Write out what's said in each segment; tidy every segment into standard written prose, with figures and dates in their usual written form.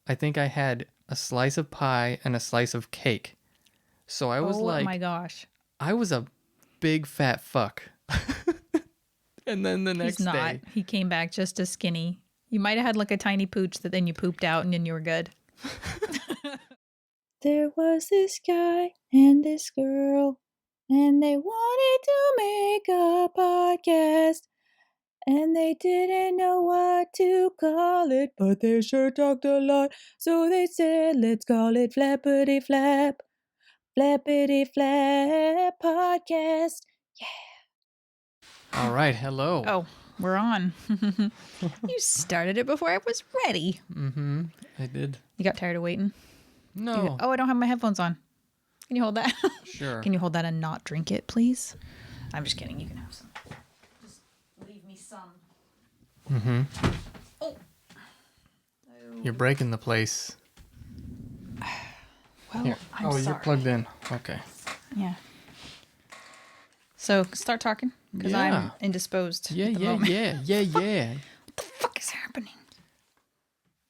I think I had a slice of pie and a slice of cake. So I was Oh my gosh. I was a big fat fuck. And then the He's next not. day, He came back just as skinny. You might have had like a tiny pooch that then you pooped out and then you were good. There was this guy and this girl, and they wanted to make a podcast, and they didn't know what to call it, but they sure talked a lot, so they said, let's call it Flappity Flap, Flappity Flap Podcast. all right, hello. Oh, we're on. You started it before I was ready. I did. You got tired of waiting? No. Oh, I don't have my headphones on. Can you hold that? Sure. Can you hold that and not drink it, please? I'm just kidding. You can have some. Just leave me some. Oh. You're breaking the place. Well, Here. I'm sorry. You're plugged in. Okay. Yeah. So start talking because Yeah. I'm indisposed. Yeah, at the yeah, moment. yeah. What the fuck is happening?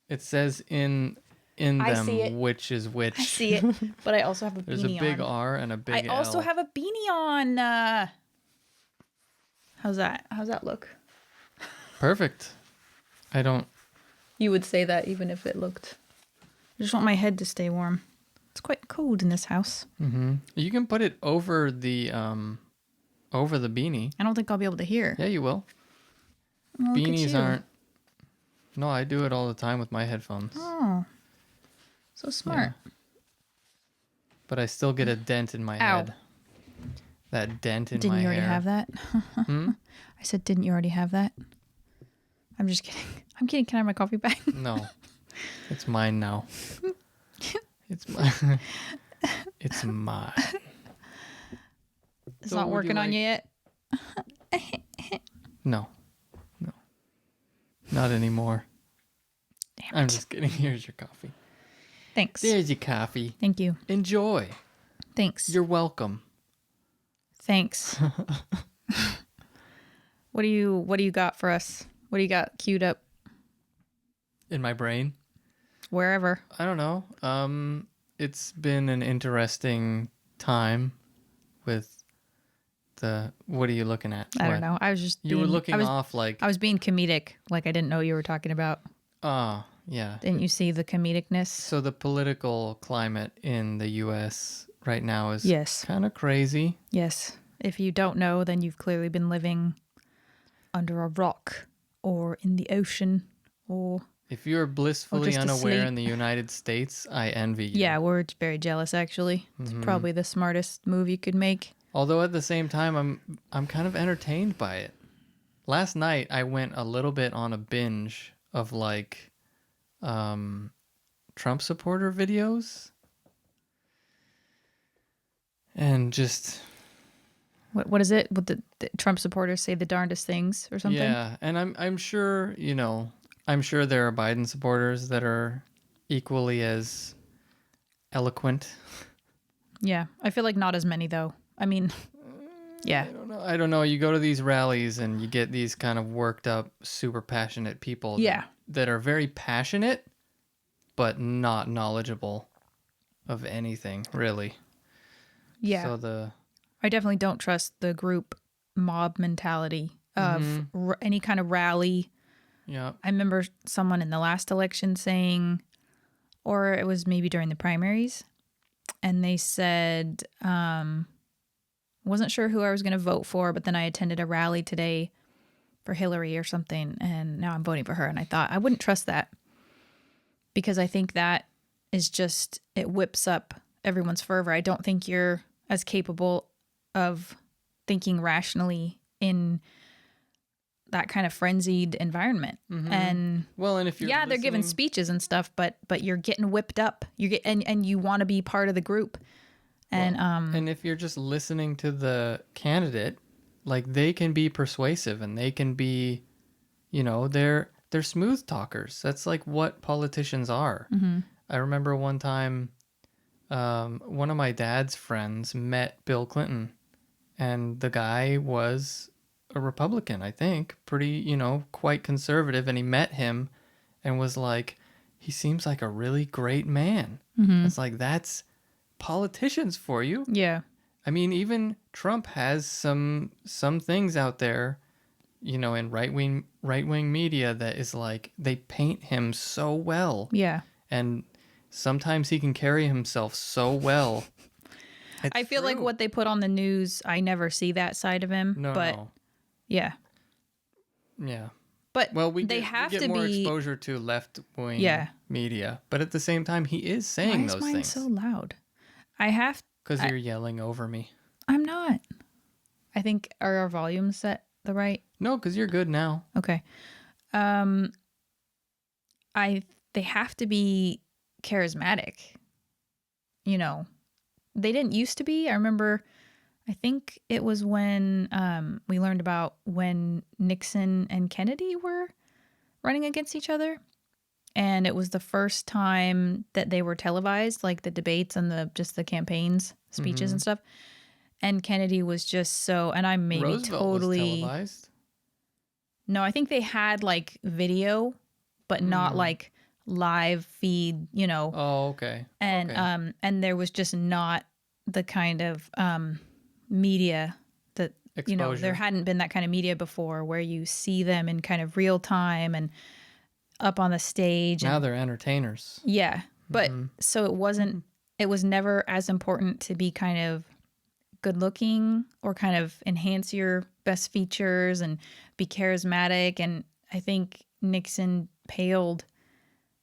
It says in I see it. them which is which. I see it, but I also have a There's a beanie big on. R and a big L. I also have a beanie on. How's that? How's that look? Perfect. I don't. You would say that even if it looked. I just want my head to stay warm. It's quite cold in this house. You can put it over the beanie. I don't think I'll be able to hear. Yeah, you will. Oh, look at Beanies you. aren't. No, I do it all the time with my headphones. Oh, so smart. Yeah. But I still get a dent in my Ow. head. That dent in Didn't my you already hair. have that? I said, didn't you already have that? I'm just kidding. I'm kidding. Can I have my coffee back? No. It's mine now. It's mine. It's mine. It's So not would working you on you yet. No. Not anymore. Damn I'm it. just kidding. Here's your coffee. Thanks. There's your coffee. Thank you. Enjoy. Thanks. You're welcome. Thanks. What do you got for us? What do you got queued up? In my brain? Wherever. I don't know. It's been an interesting time with the. What are you looking at? I don't know. I was just You were looking off like. I was being comedic, like I didn't know you were talking about. Oh, yeah. Didn't you see the comedicness? So the political climate in the U.S. right now is Yes. kind of crazy. Yes. If you don't know, then you've clearly been living under a rock or in the ocean or If you're blissfully just unaware asleep. in the United States, I envy you. yeah, we're very jealous actually. It's probably the smartest move you could make. Although at the same time, I'm kind of entertained by it. Last night, I went a little bit on a binge of like Trump supporter videos. And just... What is it? What the Trump supporters say the darndest things or something? Yeah, and I'm sure, I'm sure there are Biden supporters that are equally as eloquent. Yeah. I feel like not as many though. I mean, yeah. I don't know. You go to these rallies and you get these kind of worked up, super passionate people Yeah. that are very passionate, but not knowledgeable of anything, really. Yeah. So I definitely don't trust the group mob mentality of any kind of rally. yeah. I remember someone in the last election saying, or it was maybe during the primaries, and they said, wasn't sure who I was going to vote for, but then I attended a rally today for Hillary or something, and now I'm voting for her. And I thought I wouldn't trust that because I think that is just, it whips up everyone's fervor. I don't think you're as capable of thinking rationally in that kind of frenzied environment. And Well, and if you're they're giving listening- speeches and stuff, but you're getting whipped up. And you want to be part of the group. And and if you're just listening to the candidate, like they can be persuasive and they can be, they're smooth talkers. That's like what politicians are. I remember one time, one of my dad's friends met Bill Clinton, and the guy was a Republican, I think, pretty, quite conservative. And he met him and was like, he seems like a really great man. It's like, that's politicians for you. Yeah. I mean, even Trump has some things out there, in right-wing media that is like, they paint him so well. Yeah. And sometimes he can carry himself so well. I feel like what they put on the news, I never see that side of him. But No. yeah. Yeah. But Well, they have we get to more be exposure to left-wing Yeah. media, but at the same time, he is Why saying is those mine things. so loud? I have Because you're yelling over me. I'm not. I think are our volumes set the right? No, because you're good now. Okay. They have to be charismatic. You know, they didn't used to be. I remember, I think it was when we learned about when Nixon and Kennedy were running against each other. And it was the first time that they were televised, like the debates and the campaigns, speeches and stuff. And Kennedy was just so, and I maybe Roosevelt totally. was televised. No, I think they had like video, but not like live feed, Oh, okay. And Okay. And there was just not the kind of media that Exposure. there hadn't been that kind of media before where you see them in kind of real time and up on the stage. Now And they're entertainers. yeah, but so it wasn't. It was never as important to be kind of good looking or kind of enhance your best features and be charismatic. And I think Nixon paled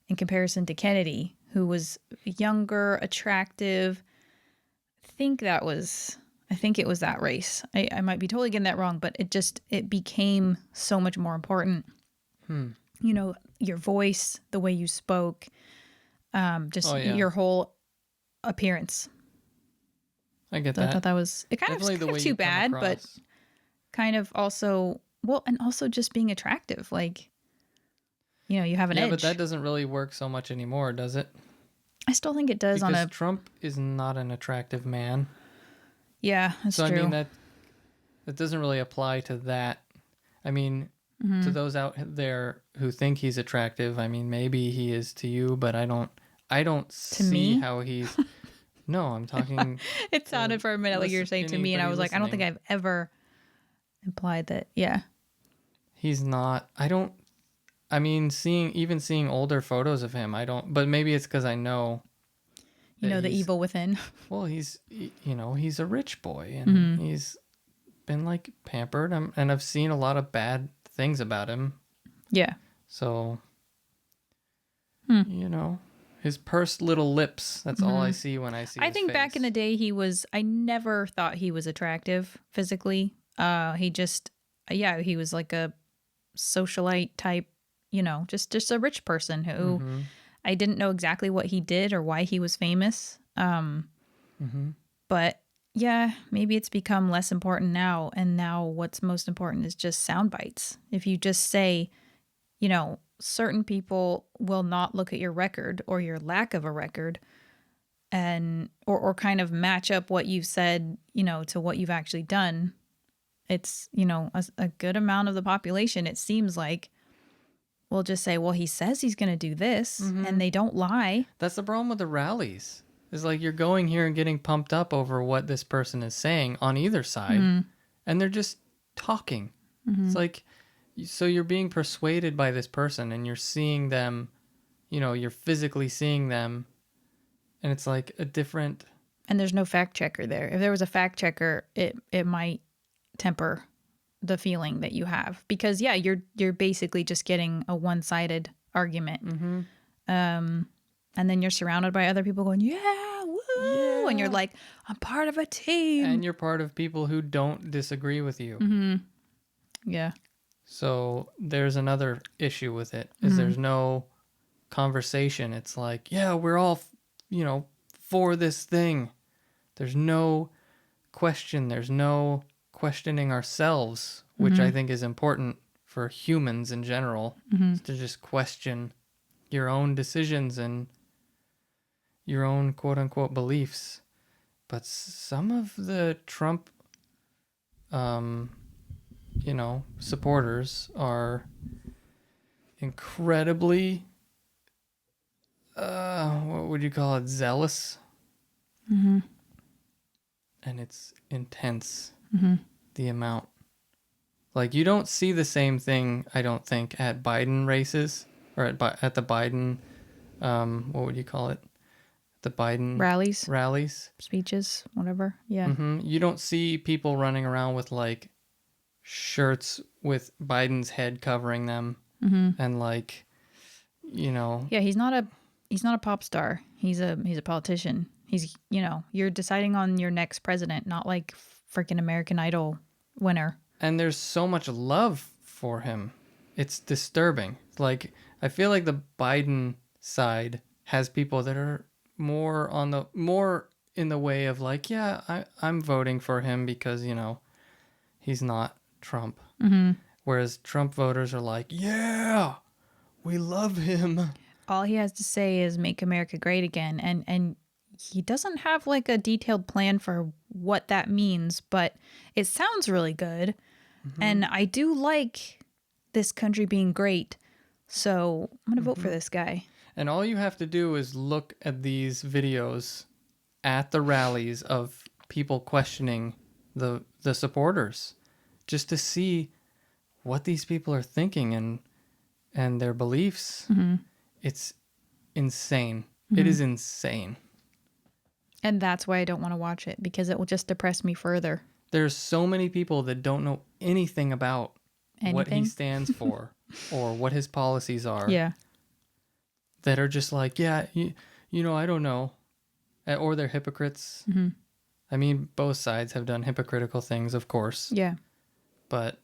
in comparison to Kennedy, who was younger, attractive. I think it was that race. I might be totally getting that wrong, but it became so much more important. Your voice, the way you spoke, your whole appearance. I get So that. I thought that was it kind Definitely of the way too you come bad, but across. kind of also and also just being attractive. Like, you have an edge. But that doesn't really work so much anymore, does it? I still think it does Because Trump is not an attractive man. Yeah, that's so true. I mean that doesn't really apply to that. I mean, to those out there who think he's attractive, I mean, maybe he is to you, but I don't see me? how he's. No, I'm talking. It sounded for a minute like you were saying to me, and I was like, I don't think I've ever implied that. Yeah. He's not. I mean, seeing older photos of him, I don't. But maybe it's because I know. The evil within. Well, he's a rich boy, and he's been like pampered, and I've seen a lot of bad things about him. Yeah. So, his pursed little lips. That's all I see when I see his I think face. back in the day, I never thought he was attractive physically. He was like a socialite type, just a rich person who I didn't know exactly what he did or why he was famous. But yeah, maybe it's become less important now. And now what's most important is just sound bites. If you just say, certain people will not look at your record or your lack of a record and or kind of match up what you've said, to what you've actually done. It's, a good amount of the population, it seems like, will just say, well, he says he's going to do this, and they don't lie. That's the problem with the rallies. It's like you're going here and getting pumped up over what this person is saying on either side, and they're just talking. It's like, so you're being persuaded by this person, and you're seeing them, you're physically seeing them, and it's like a different... And there's no fact checker there. If there was a fact checker, it might temper the feeling that you have, because you're basically just getting a one-sided argument. And then you're surrounded by other people going, yeah, woo, yeah. And you're like, I'm part of a team, and you're part of people who don't disagree with you. Yeah. So there's another issue with it, is there's no conversation. It's like, yeah, we're all for this thing. There's no question, there's no questioning ourselves, which I think is important for humans in general, is to just question your own decisions and your own quote unquote beliefs. But some of the Trump supporters are incredibly what would you call it? Zealous. Mm-hmm. And it's intense, Mm-hmm. the amount. Like, you don't see the same thing, I don't think, at Biden races or at the Biden, what would you call it? The Biden Rallies, rallies. speeches, whatever. Yeah. You don't see people running around with like shirts with Biden's head covering them Mm-hmm. and like, you know, Yeah, he's not a pop star. He's a politician. He's, you're deciding on your next president, not like freaking American Idol winner. and there's so much love for him. It's disturbing. Like, I feel like the Biden side has people that are more in the way of like, yeah, I'm voting for him because, he's not Trump. Mm-hmm. Whereas Trump voters are like, yeah, we love him. All he has to say is make America great again, and he doesn't have like a detailed plan for what that means, but it sounds really good. And I do like this country being great. So I'm going to vote for this guy. And all you have to do is look at these videos at the rallies of people questioning the supporters, just to see what these people are thinking and their beliefs. Mm-hmm. It's insane. Mm-hmm. It is insane. And that's why I don't want to watch it, because it will just depress me further. There's so many people that don't know anything about what he Anything? stands for or what his policies are. Yeah. That are just like, yeah, I don't know. Or they're hypocrites. Mm-hmm. I mean, both sides have done hypocritical things, of course. Yeah. But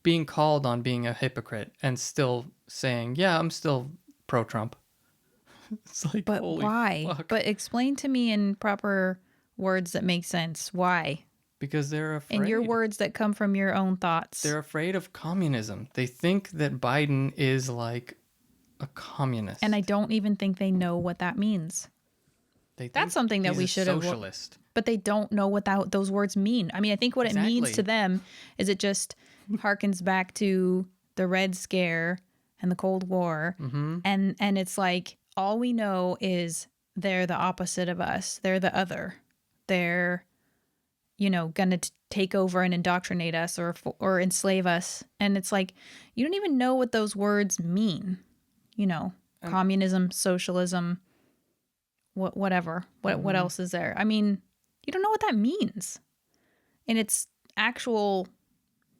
being called on being a hypocrite and still saying, yeah, I'm still pro-Trump. It's like, But holy why? fuck. But explain to me in proper words that make sense. Why? Because they're afraid. In your words that come from your own thoughts. They're afraid of communism. They think that Biden is like a communist. And I don't even think they know what that means. They think That's something that he's we a should have. socialist. But they don't know what those words mean. I mean, I think what it means Exactly. to them is it just harkens back to the Red Scare and the Cold War. Mm-hmm. And it's like, all we know is they're the opposite of us. They're the other. They're, going to take over and indoctrinate us or enslave us. And it's like, you don't even know what those words mean. Communism, socialism, whatever. What else is there? I mean, you don't know what that means in its actual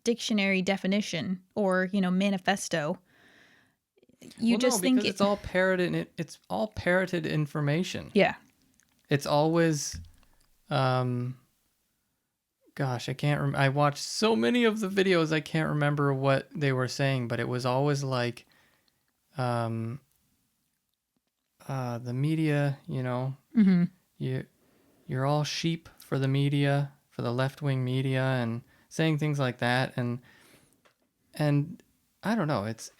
dictionary definition or, manifesto. You just think because it's all parroted. It's all parroted information. Yeah. It's always, gosh, I can't remember. I watched so many of the videos, I can't remember what they were saying, but it was always like, the media, Mm-hmm. you're all sheep for the media, for the left-wing media, and saying things like that, and I don't know, it's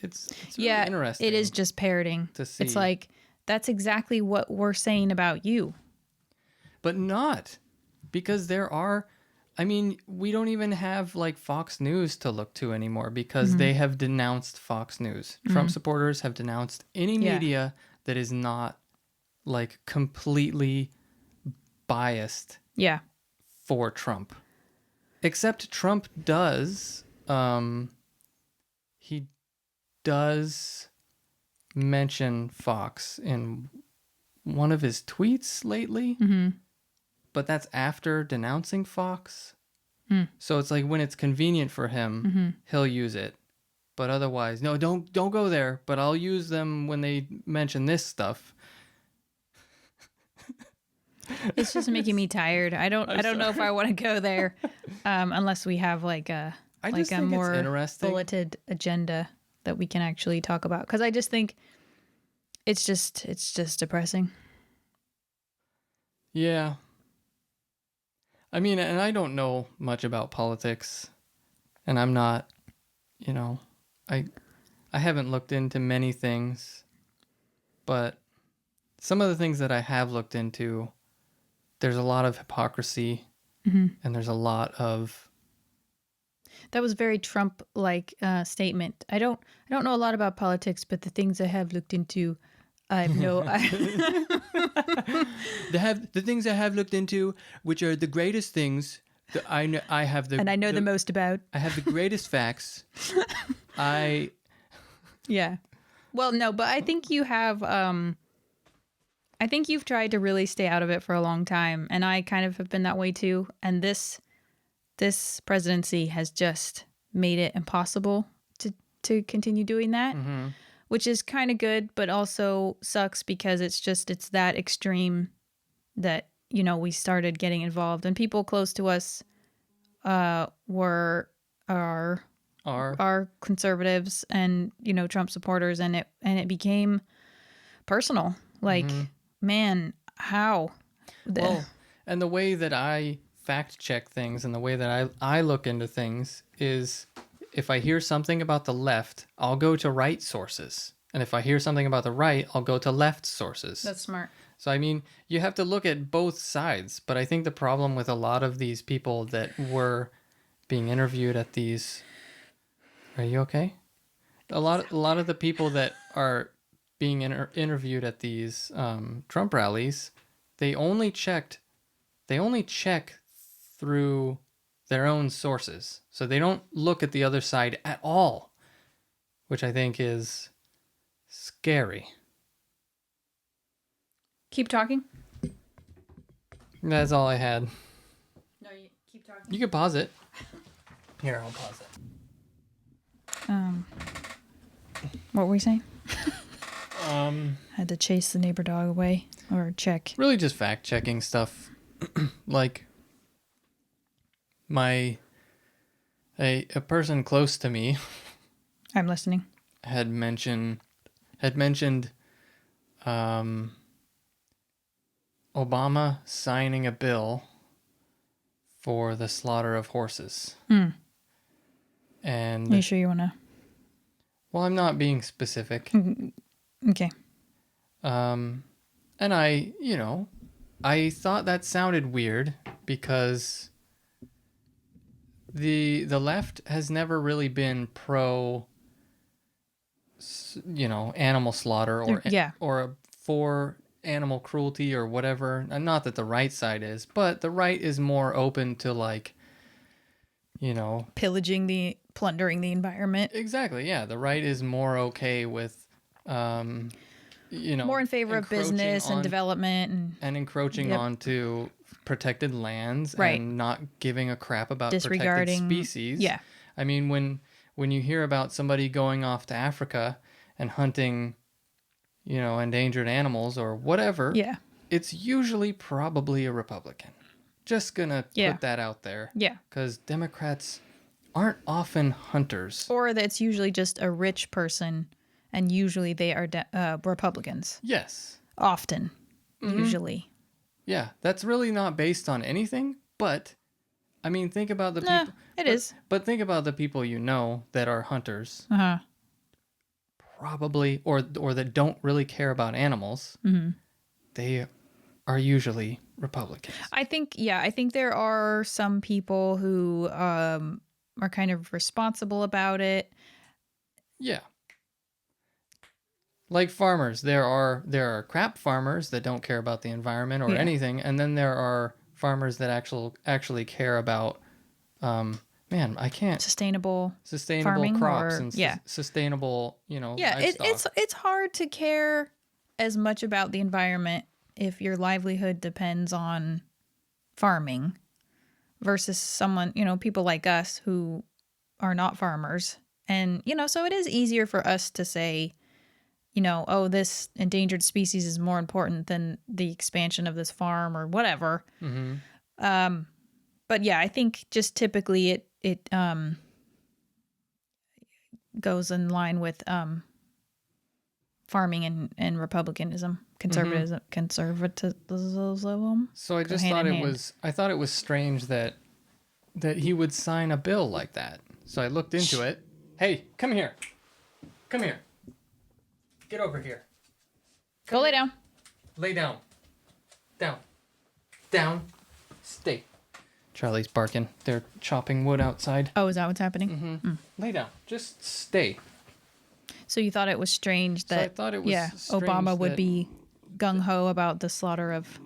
really interesting. It is just parroting. To see. It's like, that's exactly what we're saying about you. But not, because we don't even have like Fox News to look to anymore, because they have denounced Fox News. Trump supporters have denounced any media that is not like completely biased Yeah. for Trump. Except Trump does, he does mention Fox in one of his tweets lately. Mm-hmm. But that's after denouncing Fox. So it's like when it's convenient for him, he'll use it. But otherwise, no, don't go there. But I'll use them when they mention this stuff. It's just making me tired. I don't know if I want to go there, unless we have like a more interesting. bulleted agenda that we can actually talk about. Because I just think it's just depressing. Yeah. I mean, and I don't know much about politics, and I'm not, I haven't looked into many things, but some of the things that I have looked into, there's a lot of hypocrisy, and there's a lot of... That was very Trump-like statement. I don't know a lot about politics, but the things I have looked into, I've no. The things I have looked into, which are the greatest things that I know. I have the and I know the most about. I have the greatest facts. Yeah. Well, no, but I think you have. I think you've tried to really stay out of it for a long time, and I kind of have been that way too. And this presidency has just made it impossible to continue doing that, which is kind of good, but also sucks because it's that extreme that, you know, we started getting involved, and people close to us were our conservatives and, you know, Trump supporters, and it became personal. Like, man, how? Well, and the way that I fact check things and the way that I look into things is, if I hear something about the left, I'll go to right sources. And if I hear something about the right, I'll go to left sources. That's smart. So, I mean, you have to look at both sides. But I think the problem with a lot of these people that were being interviewed at these... Are you okay? A lot of the people that are being interviewed at these Trump rallies, they only check through their own sources. So they don't look at the other side at all, which I think is scary. Keep talking. That's all I had. No, you keep talking. You can pause it. Here, I'll pause it. What were we saying? Um, Had to chase the neighbor dog away or check. Really just fact checking stuff. Like a person close to me I'm listening. had mentioned Obama signing a bill for the slaughter of horses. And Are you sure you want to? well, I'm not being specific. Okay. And I thought that sounded weird because the left has never really been pro, animal slaughter or for animal cruelty or whatever. And not that the right side is, but the right is more open to, like, plundering the environment. Exactly. Yeah. The right is more okay with, more in favor of business and development and encroaching onto protected lands, right, and not giving a crap about disregarding protected species. Yeah. I mean, when you hear about somebody going off to Africa and hunting, endangered animals or whatever, it's usually probably a Republican. Just gonna put that out there. Yeah. Because Democrats aren't often hunters. Or that it's usually just a rich person, and usually they are Republicans. Yes. Often. Usually. Yeah, that's really not based on anything, but I mean, think about the people. It is. But think about the people that are hunters. Probably, or that don't really care about animals. They are usually Republicans. I think there are some people who are kind of responsible about it. Yeah. Like farmers, there are crap farmers that don't care about the environment or anything, and then there are farmers that actually care about, sustainable farming crops and sustainable, livestock. It's hard to care as much about the environment if your livelihood depends on farming versus someone, people like us who are not farmers. And, so it is easier for us to say, this endangered species is more important than the expansion of this farm or whatever. But yeah, I think just typically it goes in line with farming and republicanism, conservatism. So I just thought it was strange that he would sign a bill like that. So I looked into it. Hey, come here. Get over here. Go lay down. Lay down. Down. Stay. Charlie's barking. They're chopping wood outside. Oh, is that what's happening? Lay down. Just stay. So you thought it was strange So I that, thought it was strange Obama would that, be gung-ho about the slaughter of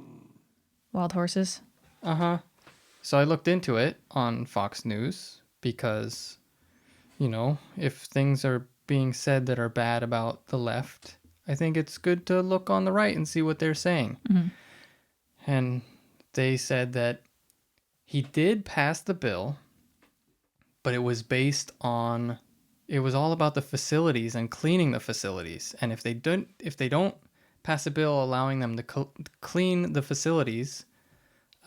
wild horses? So I looked into it on Fox News because, if things are being said that are bad about the left, I think it's good to look on the right and see what they're saying. And they said that he did pass the bill, but it was all about the facilities and cleaning the facilities. And if they don't pass a bill allowing them to clean the facilities,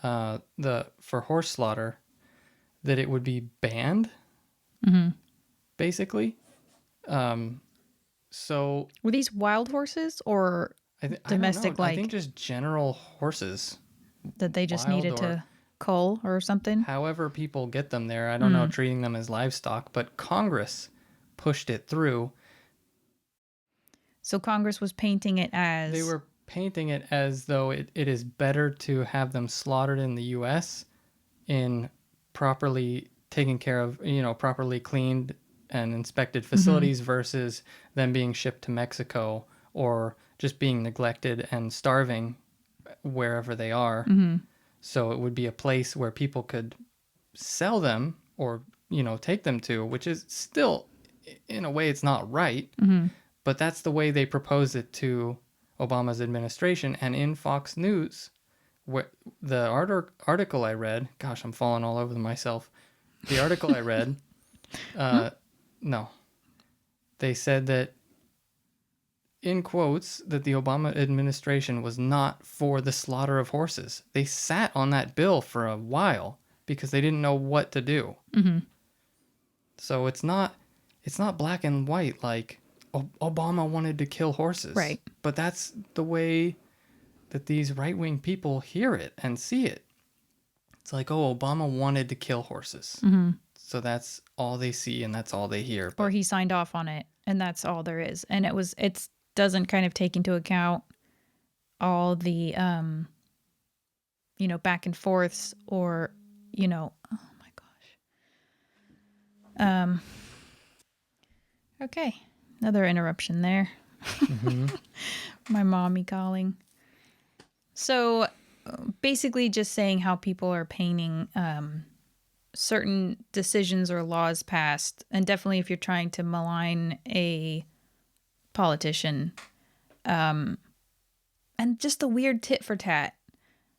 for horse slaughter, that it would be banned, basically. So Were these wild horses or domestic, I don't know. I like think just general horses, that they just wild needed to cull or something? however people get them there. I don't know, treating them as livestock, but Congress pushed it through. So Congress was painting it as... They were painting it as though it is better to have them slaughtered in the U.S. in properly taken care of, properly cleaned and inspected facilities versus them being shipped to Mexico or just being neglected and starving wherever they are. So it would be a place where people could sell them or, take them to, which is still, in a way, it's not right. But that's the way they proposed it to Obama's administration. And in Fox News, where the article I read, gosh, I'm falling all over myself. The article I read, no, they said that, in quotes, that the Obama administration was not for the slaughter of horses. They sat on that bill for a while because they didn't know what to do. So it's not black and white like Obama wanted to kill horses. Right. But that's the way that these right-wing people hear it and see it. It's like, oh, Obama wanted to kill horses. So that's all they see and that's all they hear. Or he signed off on it and that's all there is. And it doesn't kind of take into account all the, back and forths or, oh my gosh. Okay. Another interruption there. My mommy calling. So basically just saying how people are painting certain decisions or laws passed. And definitely if you're trying to malign a politician, and just a weird tit for tat.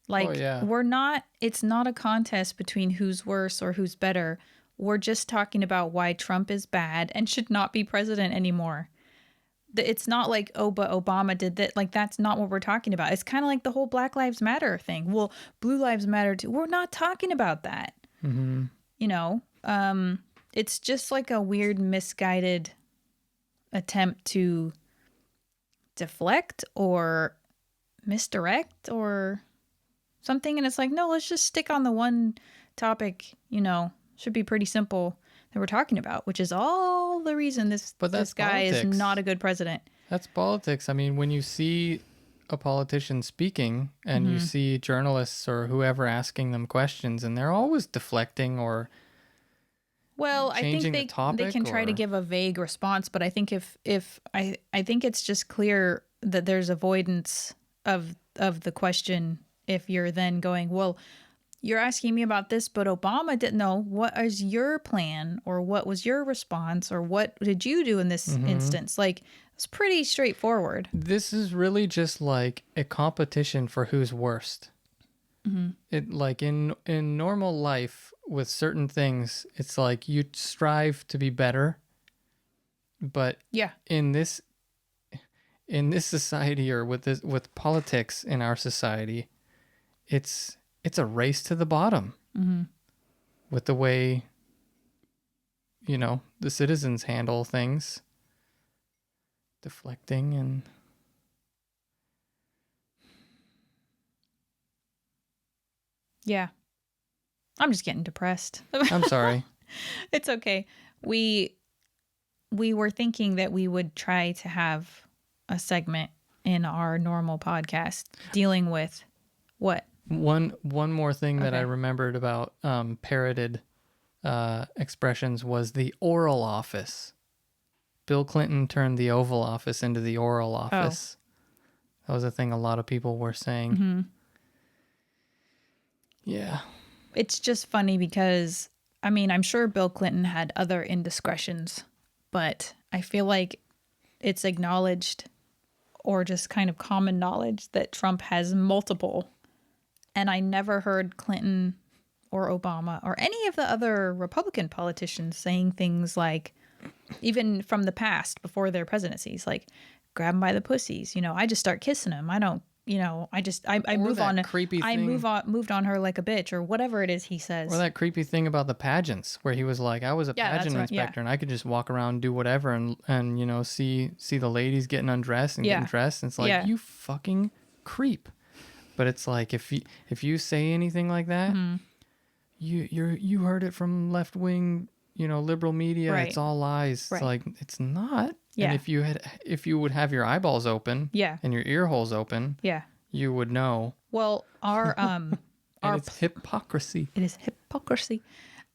Like, it's not a contest between who's worse or who's better. We're just talking about why Trump is bad and should not be president anymore. It's not like, oh, but Obama did that. Like, that's not what we're talking about. It's kind of like the whole Black Lives Matter thing. Well, Blue Lives Matter too. We're not talking about that. It's just like a weird, misguided attempt to deflect or misdirect or something. And it's like, no, let's just stick on the one topic, should be pretty simple that we're talking about, which is all the reason this guy is not a good president. That's politics. I mean, when you see a politician speaking and you see journalists or whoever asking them questions and they're always deflecting or I think they can try to give a vague response, but I think I think it's just clear that there's avoidance of the question if you're then going, well, you're asking me about this, but Obama didn't know. What is your plan or what was your response or what did you do in this instance? Like, it's pretty straightforward. This is really just like a competition for who's worst. It like in normal life with certain things, it's like you strive to be better. But in this society or with politics in our society, it's a race to the bottom with the way, the citizens handle things, deflecting and... Yeah. I'm just getting depressed. I'm sorry. It's okay. We were thinking that we would try to have a segment in our normal podcast dealing with what? One more thing that I remembered about parroted expressions was the oral office Bill Clinton turned the Oval Office into the Oral Office. That was a thing a lot of people were saying. Mm-hmm. Yeah. It's just funny because, I mean, I'm sure Bill Clinton had other indiscretions, but I feel like it's acknowledged or just kind of common knowledge that Trump has multiple. And I never heard Clinton or Obama or any of the other Republican politicians saying things like, even from the past before their presidencies, like, grab him by the pussies. You know, I just start kissing him. I don't, you know, I move that on. creepy I thing. moved on her like a bitch, or whatever it is he says. Or that creepy thing about the pageants where he was like, I was a Yeah, that's pageant right, yeah. inspector and I could just walk around and do whatever and you know, see the ladies getting undressed and getting Yeah. dressed. And it's like, Yeah. you fucking creep. But it's like, if you say anything like that, Mm-hmm. you heard it from left wing, you know, liberal media. Right. It's all lies. Right. It's like, it's not. Yeah. And if you would have your eyeballs open, Yeah. and your ear holes open, Yeah. you would know. Well, our And it's hypocrisy. it is hypocrisy.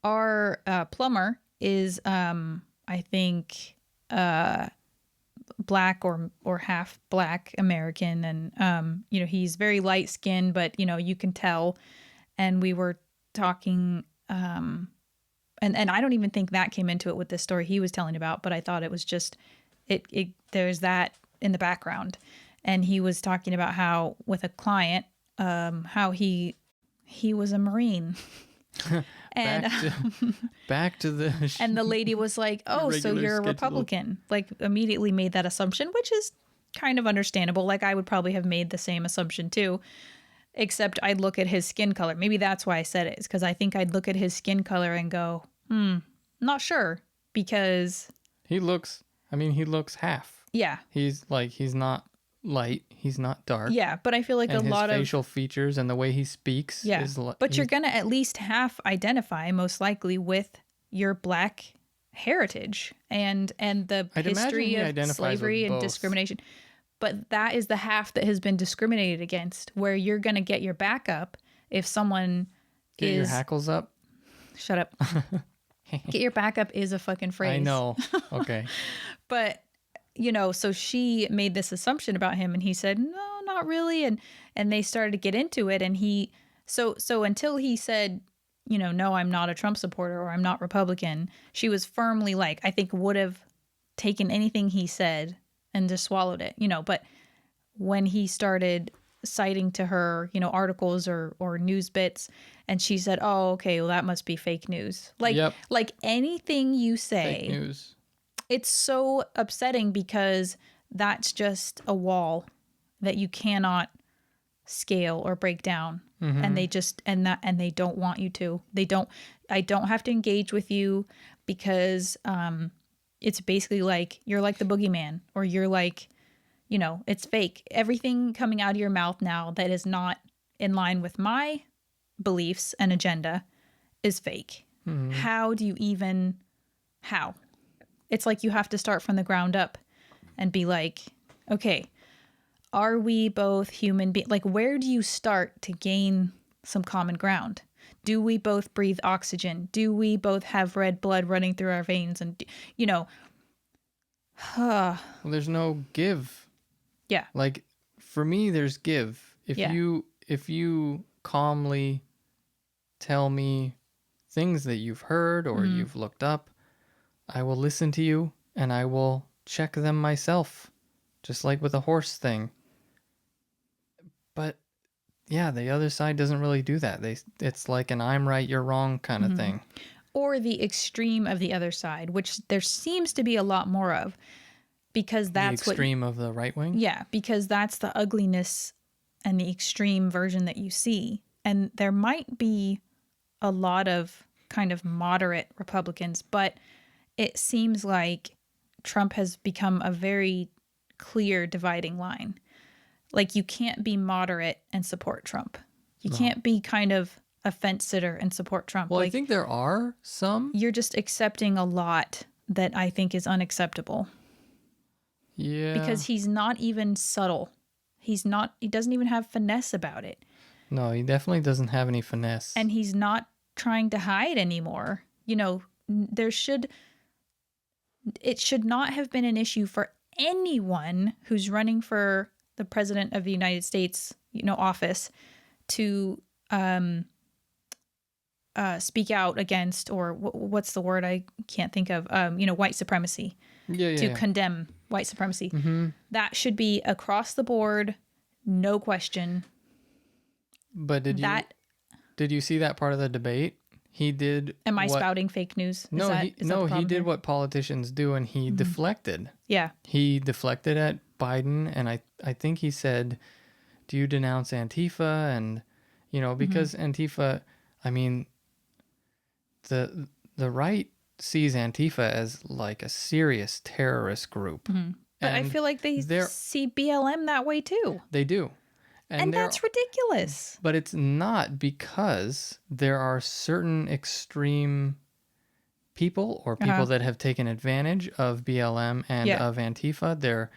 Our plumber is, I think, black or half black American, and you know, he's very light skinned, but you know, you can tell. And we were talking, and I don't even think that came into it with this story he was telling about, but I thought it was just it there's that in the background. And he was talking about how with a client, how he was a Marine. And back to the and the lady was like, "Oh, so regular you're a schedule. Republican?" Like, immediately made that assumption, which is kind of understandable. Like, I would probably have made the same assumption too, except I'd look at his skin color. Maybe that's why I said it, is because I think I'd look at his skin color and go, not sure, because he looks half. yeah, He's not light, he's not dark. yeah. But I feel like And a his lot of facial features and the way he speaks yeah. is But you're gonna at least half identify, most likely, with your black heritage and the I'd imagine history he of identifies slavery with and both. discrimination. But that is the half that has been discriminated against, where you're gonna get your back up if someone Get your is hackles up. shut up. Get your back up is a fucking phrase. I know. Okay. But you know, so she made this assumption about him, and he said, "No, not really." And they started to get into it, and he so until he said, you know, "No, I'm not a Trump supporter," or "I'm not Republican," she was firmly like, I think would have taken anything he said and just swallowed it, you know. But when he started citing to her, you know, articles or news bits, and she said, "Oh, okay, well, that must be fake news." Like, Yep. like anything you Fake say, news. it's so upsetting because that's just a wall that you cannot scale or break down. Mm-hmm. And they just, and they don't want you to. I don't have to engage with you because it's basically like, you're like the boogeyman, or you're like, you know, it's fake. Everything coming out of your mouth now that is not in line with my beliefs and agenda is fake. Mm-hmm. How do you even, how? It's like you have to start from the ground up and be like, okay, are we both human beings? Like, where do you start to gain some common ground? Do we both breathe oxygen? Do we both have red blood running through our veins? And, you know, Well, there's no give. yeah. Like, for me, there's give. If Yeah. you calmly tell me things that you've heard or Mm-hmm. you've looked up, I will listen to you and I will check them myself, just like with the horse thing. But yeah, the other side doesn't really do that. It's like an I'm right, you're wrong kind of thing. Or the extreme of the other side, which there seems to be a lot more of, because that's The extreme of the right wing. yeah, because that's the ugliness and the extreme version that you see. And there might be a lot of kind of moderate Republicans, but it seems like Trump has become a very clear dividing line. Like, you can't be moderate and support Trump. You can't be kind of a fence sitter and support Trump. Well, like, I think there are some. you're just accepting a lot that I think is unacceptable. Yeah. Because he's not even subtle. He doesn't even have finesse about it. No, he definitely doesn't have any finesse. And he's not trying to hide anymore. You know, it should not have been an issue for anyone who's running for the president of the United States, office to speak out against, or what's the word I can't think of, white supremacy, to condemn white supremacy. That should be across the board, no question. But did you see that part of the debate? He did. Am I spouting fake news? He did what politicians do, and he deflected. Yeah. He deflected at Biden, and I think he said, "Do you denounce Antifa?" And because Antifa, I mean, the right sees Antifa as like a serious terrorist group. But I feel like they see BLM that way too. They do. And that's ridiculous. But it's not, because there are certain extreme people or people that have taken advantage of BLM and of Antifa. There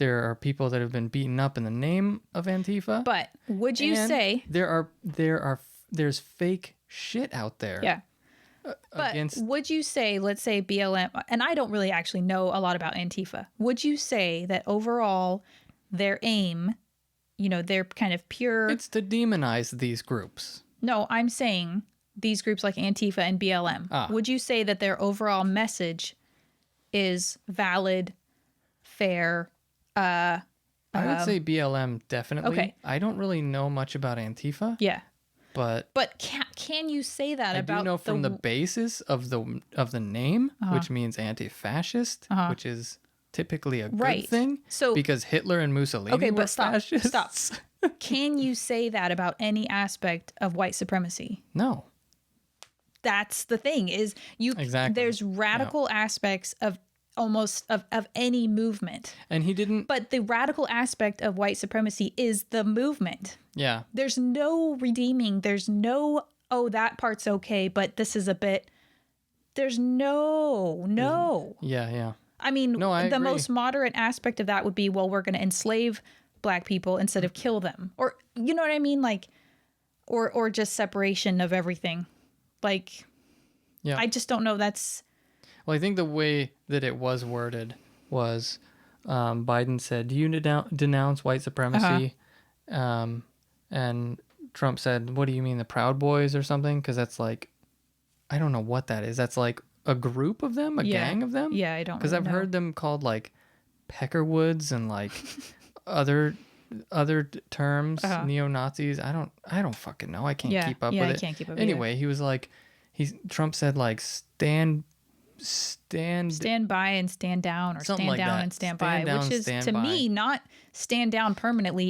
are people that have been beaten up in the name of Antifa. But would you say there's fake shit out there? Yeah. But would you say, let's say BLM, and I don't really actually know a lot about Antifa. Would you say that overall their aim, they're kind of pure... It's to demonize these groups. No, I'm saying these groups like Antifa and BLM. Would you say that their overall message is valid, fair? I would say BLM definitely. Okay. I don't really know much about Antifa. Yeah. But can you say that about... I do know from the basis of the name, which means anti-fascist, which is typically a good thing. So, because Hitler and Mussolini were fascists. Stop. Can you say that about any aspect of white supremacy? No. That's the thing, is exactly. There's radical aspects of almost of any movement. And he didn't... But the radical aspect of white supremacy is the movement. Yeah. There's no redeeming. There's no, that part's okay, but this is a bit... There's no. Yeah. I mean, the agree. most moderate aspect of that would be, well, we're going to enslave black people instead of kill them. Or, you know what I mean? Like, or just separation of everything. Like, I just don't know. That's... Well, I think the way that it was worded was Biden said, "Do you denounce white supremacy?" And Trump said, "What do you mean, the Proud Boys or something?" Because that's like, I don't know what that is. That's like a group of them, a gang of them? Yeah, I don't know. Because I've heard them called like Peckerwoods and like other terms, neo-Nazis. I don't fucking know. I can't keep up with it. I can't keep up Anyway, he was like, Trump said like stand by and stand down, or stand like down that. and stand by, which is to me not stand down permanently.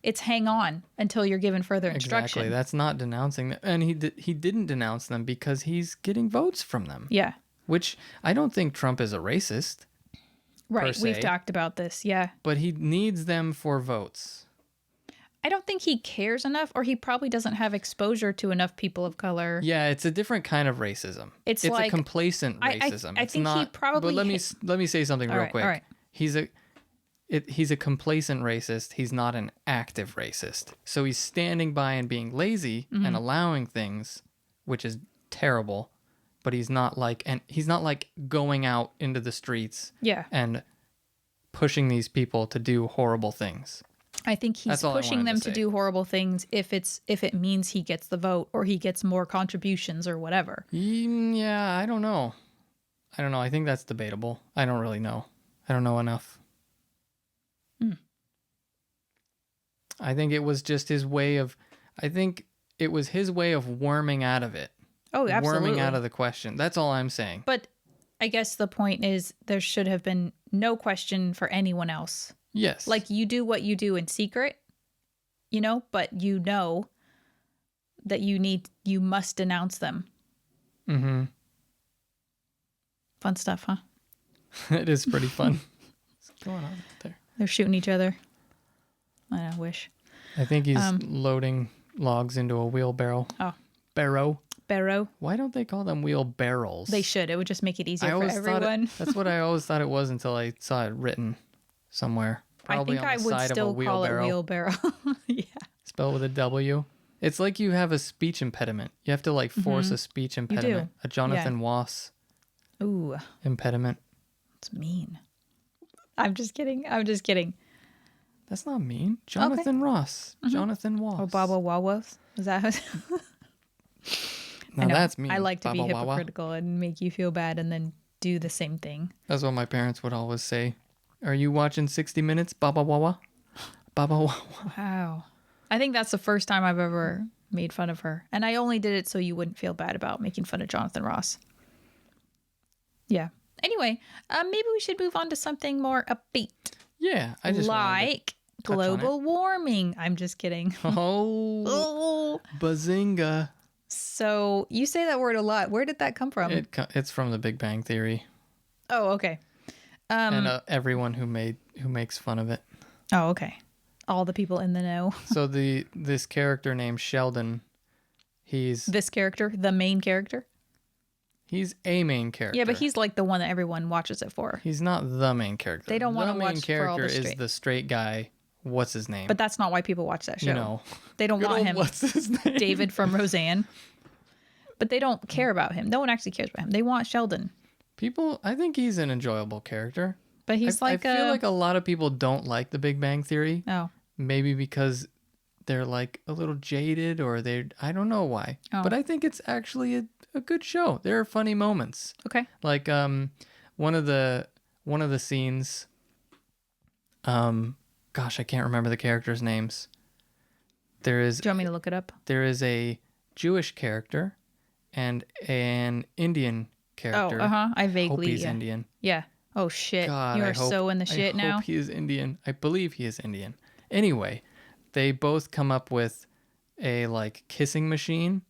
It's hang on until you're given further instruction. Exactly. That's not denouncing them. And he didn't denounce them because he's getting votes from them. Yeah. Which I don't think Trump is a racist. Right. We've talked about this. Yeah. But he needs them for votes. I don't think he cares enough, or he probably doesn't have exposure to enough people of color. Yeah, it's a different kind of racism. It's like a complacent racism. I think he probably... But let me say something real quick. All right. He's a complacent racist. He's not an active racist. So he's standing by and being lazy and allowing things, which is terrible. But he's not like going out into the streets and pushing these people to do horrible things. I think he's pushing them to do horrible things if it means he gets the vote or he gets more contributions or whatever. Yeah, I don't know. I think that's debatable. I don't really know. I don't know enough. I think it was just his way of worming out of it. Oh, absolutely. Worming out of the question. That's all I'm saying. But I guess the point is there should have been no question for anyone else. Yes. Like, you do what you do in secret, but you know that you must denounce them. Mm-hmm. Fun stuff, huh? It is pretty fun. What's going on there? They're shooting each other. I wish. I think he's loading logs into a wheelbarrow. Oh. Barrow. Why don't they call them wheelbarrows? They should. It would just make it easier for everyone. That's what I always thought it was until I saw it written somewhere. Probably I think I would still call it wheelbarrow. Yeah. Spelled with a W. It's like you have a speech impediment. You have to force a speech impediment. You do. A Jonathan Wass impediment. It's mean. I'm just kidding. I'm just kidding. That's not mean. Jonathan Ross. Jonathan Ross. Oh, Baba Wawas. Is that how? Now that's mean. I like to be Baba Wawa. hypocritical and make you feel bad and then do the same thing. That's what my parents would always say. Are you watching 60 Minutes? Baba Wawa? Baba Wawa. Wow. I think that's the first time I've ever made fun of her. And I only did it so you wouldn't feel bad about making fun of Jonathan Ross. Yeah. Anyway, maybe we should move on to something more upbeat. Yeah, I just like global warming. I'm just kidding. Oh, bazinga. So you say that word a lot. Where did that come from? It's from the Big Bang Theory. Oh, okay. And everyone who makes fun of it. Oh, okay. All the people in the know. So this character named Sheldon, this character, the main character. He's a main character. Yeah, but he's like the one that everyone watches it for. He's not the main character. They don't want to watch the main character for all the is the straight guy. What's his name? But that's not why people watch that show. You know, they don't want him. What's his name? David from Roseanne. But they don't care about him. No one actually cares about him. They want Sheldon. I think he's an enjoyable character. But he's I feel like a lot of people don't like the Big Bang Theory. Oh. Maybe because they're like a little jaded or I don't know why. Oh. But I think it's actually a good show. There are funny moments. Okay. Like one of the scenes, gosh, I can't remember the characters' names. Do you want me to look it up? There is a Jewish character and an Indian character. Oh, I vaguely hope he's Indian. Yeah. Oh shit. God, you are so in the shit now. I hope he is Indian. I believe he is Indian. Anyway, they both come up with a like kissing machine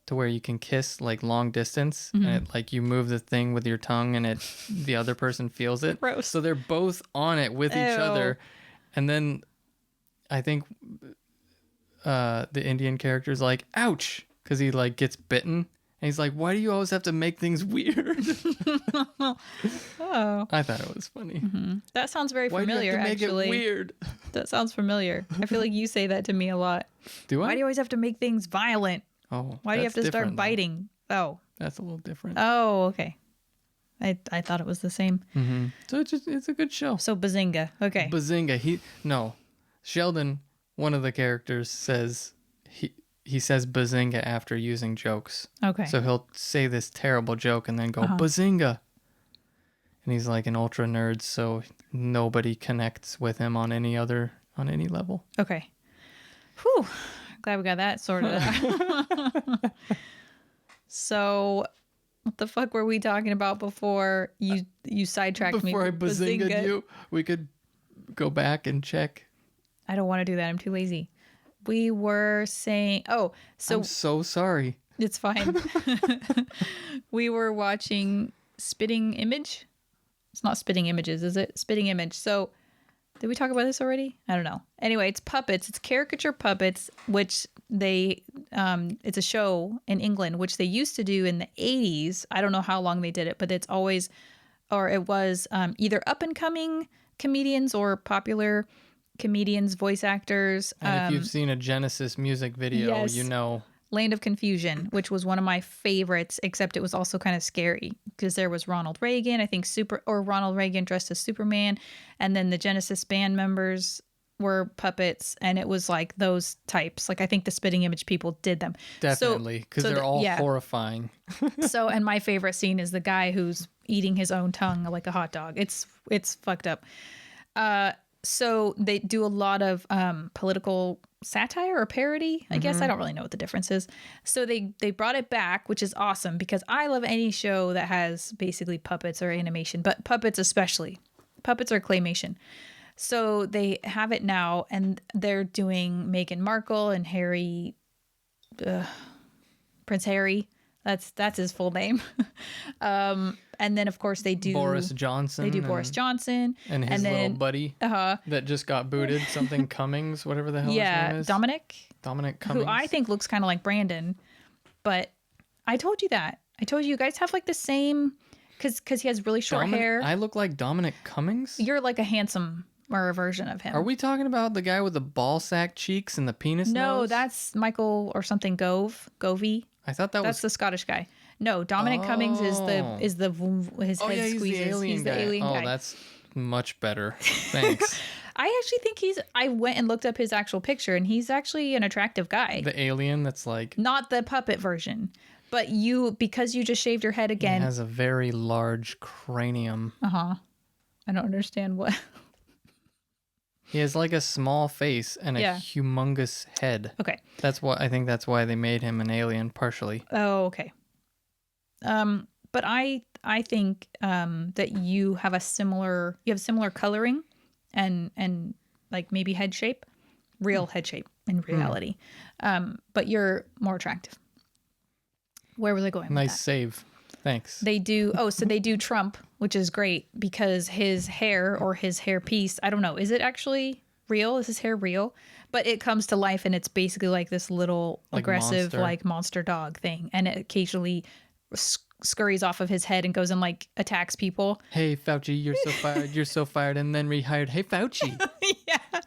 to where you can kiss like long distance and it, like you move the thing with your tongue and the other person feels it. Gross. So they're both on it with each other. And then I think the Indian character is like, ouch, because he like gets bitten. And he's like, why do you always have to make things weird? Oh. I thought it was funny. Mm-hmm. That sounds very familiar, Why do you have to make actually. it weird? That sounds familiar. I feel like you say that to me a lot. Do I? Why do you always have to make things violent? Oh, Why do you have to start different, biting? though. That's a little different. Oh, okay. I thought it was the same. Mm-hmm. So it's a good show. So Bazinga. Okay. Bazinga. Sheldon, one of the characters, says he says Bazinga after using jokes. Okay. So he'll say this terrible joke and then go Bazinga. And he's like an ultra nerd, so nobody connects with him on any level. Okay. Whew. Glad we got that sorted out. So, what the fuck were we talking about before you sidetracked me? Before I Bazinga'd you, we could go back and check. I don't want to do that. I'm too lazy. We were saying, I'm so sorry. It's fine. We were watching Spitting Image. It's not Spitting Images, is it? Spitting Image. So, did we talk about this already? I don't know. Anyway, it's puppets. It's caricature puppets, which it's a show in England, which they used to do in the 80s. I don't know how long they did it, but it was either up and coming comedians or popular comedians, voice actors. And if you've seen a Genesis music video, yes. you know. Land of Confusion, which was one of my favorites, except it was also kind of scary because there was Ronald Reagan, I think Ronald Reagan dressed as Superman. And then the Genesis band members were puppets. And it was like those types. Like I think the Spitting Image people did them. Definitely. Because they're all horrifying. And my favorite scene is the guy who's eating his own tongue like a hot dog. It's fucked up. So they do a lot of political satire or parody, I guess. I don't really know what the difference is. So they brought it back, which is awesome because I love any show that has basically puppets or animation, but puppets especially. Puppets or claymation. So they have it now, and they're doing Meghan Markle and Prince Harry. That's his full name. And then, of course, they do Boris Johnson. They do Boris Johnson. And his little buddy that just got booted. Something Cummings, whatever the hell his name is. Dominic Cummings. Who I think looks kind of like Brandon. But I told you that. I told you guys have like the same... Because he has really short hair. I look like Dominic Cummings? You're like a handsomer version of him. Are we talking about the guy with the ball sack cheeks and the penis nose? No, that's Michael or something Govey. I thought that's the Scottish guy. No, Dominic Cummings is Oh. his Oh head yeah, he's squeezes. the alien He's guy. the alien oh, guy. that's much better. Thanks. I actually think I went and looked up his actual picture, and he's actually an attractive guy. The alien that's like Not the puppet version, but because you just shaved your head he again. has a very large cranium. I don't understand what. He has like a small face and a Yeah. humongous head. Okay. I think that's why they made him an alien partially. Oh, okay. But I think that you have similar coloring and like maybe head shape, real head shape in reality. But you're more attractive. Where was I going with Nice that? save. Thanks. They do they do Trump, which is great because his hair or his hair piece, I don't know, is it actually real? Is his hair real? But it comes to life and it's basically like this little Like aggressive monster. like monster dog thing, and it occasionally scurries off of his head and goes and like attacks people. Hey Fauci, you're so fired. You're so fired. And then rehired. Hey Fauci. Yeah,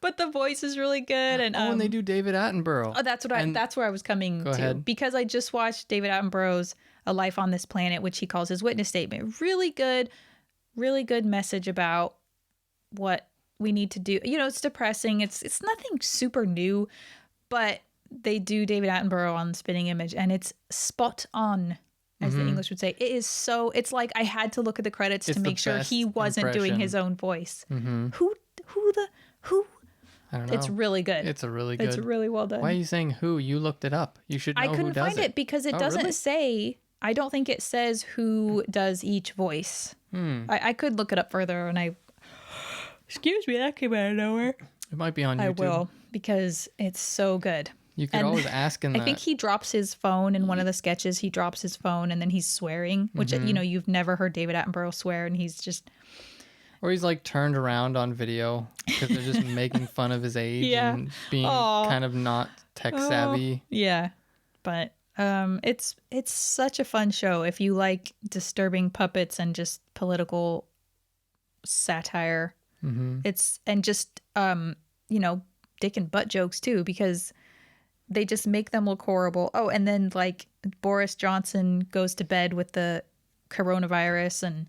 but the voice is really good. And and they do David Attenborough. oh, that's where I was coming to ahead. because I just watched David Attenborough's A Life on This Planet, which he calls his witness statement. Really good message about what we need to do. You know, it's depressing. It's nothing super new, but they do David Attenborough on Spitting Image, and it's spot on, as the English would say. It is so. It's like I had to look at the credits It's to the make sure best he wasn't doing impression. his own voice. Mm-hmm. Who? I don't know. It's really good. It's a really good. It's really well done. Why are you saying who? You looked it up. You should know I who couldn't does find it because it Oh, doesn't really? say. I don't think it says who does each voice. I could look it up further, and excuse me, that came out of nowhere. It might be on YouTube. I will because it's so good. You could And always ask in I that. think he drops his phone in one of the sketches. He drops his phone and then he's swearing, which you know you've never heard David Attenborough swear, and he's just Or he's like turned around on video because they're just making fun of his age Yeah. and being Aw. kind of not tech savvy. yeah. But it's such a fun show if you like disturbing puppets and just political satire. It's and just you know, dick and butt jokes too, because they just make them look horrible. Oh, and then like Boris Johnson goes to bed with the coronavirus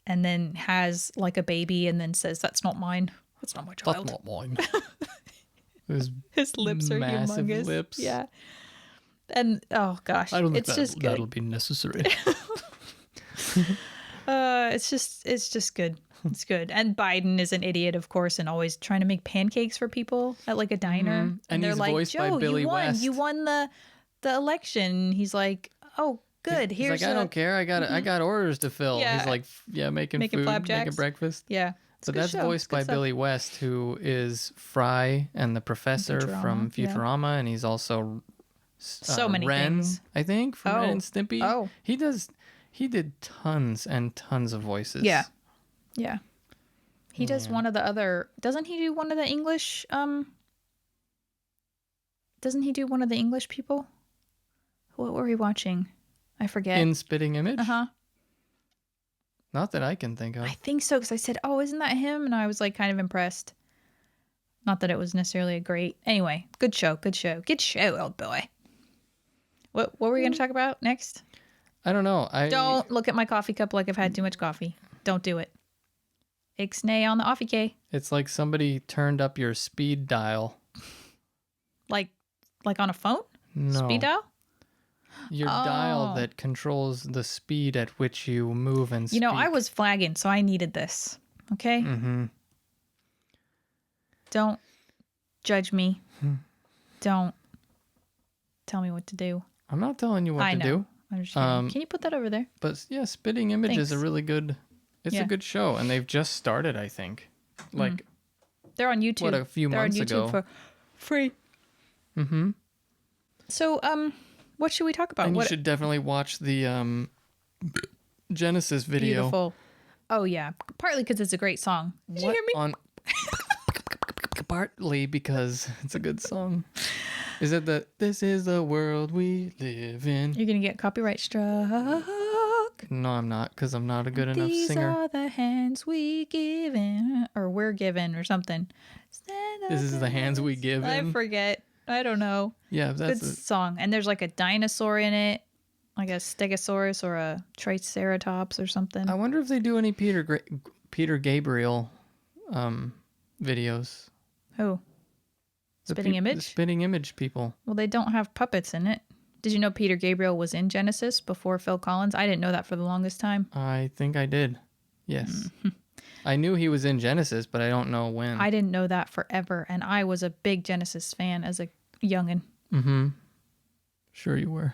and then has like a baby and then says, "That's not mine. That's not my child." That's not mine. His His lips are massive humongous. lips. Yeah. And oh gosh, I don't think it's just good. that'll be necessary. It's just good. It's good. And Biden is an idiot, of course, and always trying to make pancakes for people at like a diner. And they're he's like, voiced by "Joe, Billy you won. West." You won the election." He's like, "Oh, good. He's Here's like, I don't care. I got orders to fill. Yeah. He's like, yeah, making food, flapjacks. making breakfast. Yeah. It's a But good that's show. voiced It's good by stuff. Billy West, who is Fry and the professor from Futurama, yeah. Futurama, and he's also So many Ren, things. I think, from Oh. Ren and Stimpy. Oh. He did tons and tons of voices. Yeah. Yeah. He does one of the other. Doesn't he do one of the English? Doesn't he do one of the English people? What were we watching? I forget. In Spitting Image? Uh-huh. Not that I can think of. I think so, because I said, "Oh, isn't that him?" And I was like kind of impressed. Not that it was necessarily a great. Anyway, good show, old boy. What were we going to talk about next? I don't know. Don't look at my coffee cup like I've had too much coffee. Don't do it. Ixnay on the offie K. It's like somebody turned up your speed dial. Like on a phone? No. Speed dial? Your dial that controls the speed at which you move and speak. You know, I was flagging, so I needed this. Okay? Mm-hmm. Don't judge me. Don't tell me what to do. I'm not telling you what I to know. do. I'm just kidding. Can you put that over there? But yeah, Spitting Image is a Thanks. really good. It's Yeah. a good show, and they've just started. I think, like They're on YouTube. what, a few They're months on YouTube ago. for free. Mm-hmm. So, what should we talk about? And you What should definitely watch the Genesis video. beautiful. Oh yeah, partly because it's a great song. Did you hear me? Partly because it's a good song. Is it the "This is the world we live in"? You're gonna get copyright struck. No, I'm not, because I'm not a good enough These singer. are the hands we given, or we're given, or something. This is the hands we give I in. forget. I don't know. Yeah, Good that's it. song, and there's like a dinosaur in it. like a stegosaurus or a triceratops or something. I wonder if they do any Peter Gabriel videos. Who? Spitting The Image? spitting image people. Well, they don't have puppets in it. Did you know Peter Gabriel was in Genesis before Phil Collins? I didn't know that for the longest time. I think I did. Yes. I knew he was in Genesis, but I don't know when. I didn't know that forever, and I was a big Genesis fan as a youngin'. Mm-hmm. Sure you were.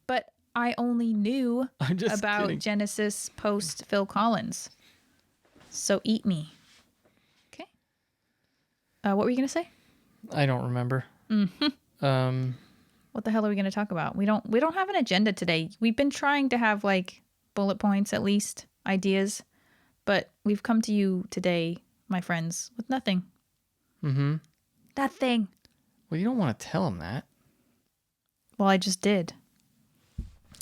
But I only knew I'm just about kidding. Genesis post Phil Collins. So eat me. Okay. What were you going to say? I don't remember. What the hell are we going to talk about? We don't have an agenda today. We've been trying to have like bullet points, at least ideas, but we've come to you today, my friends, with nothing. Mm-hmm. Nothing. Well, you don't want to tell him that. Well, I just did.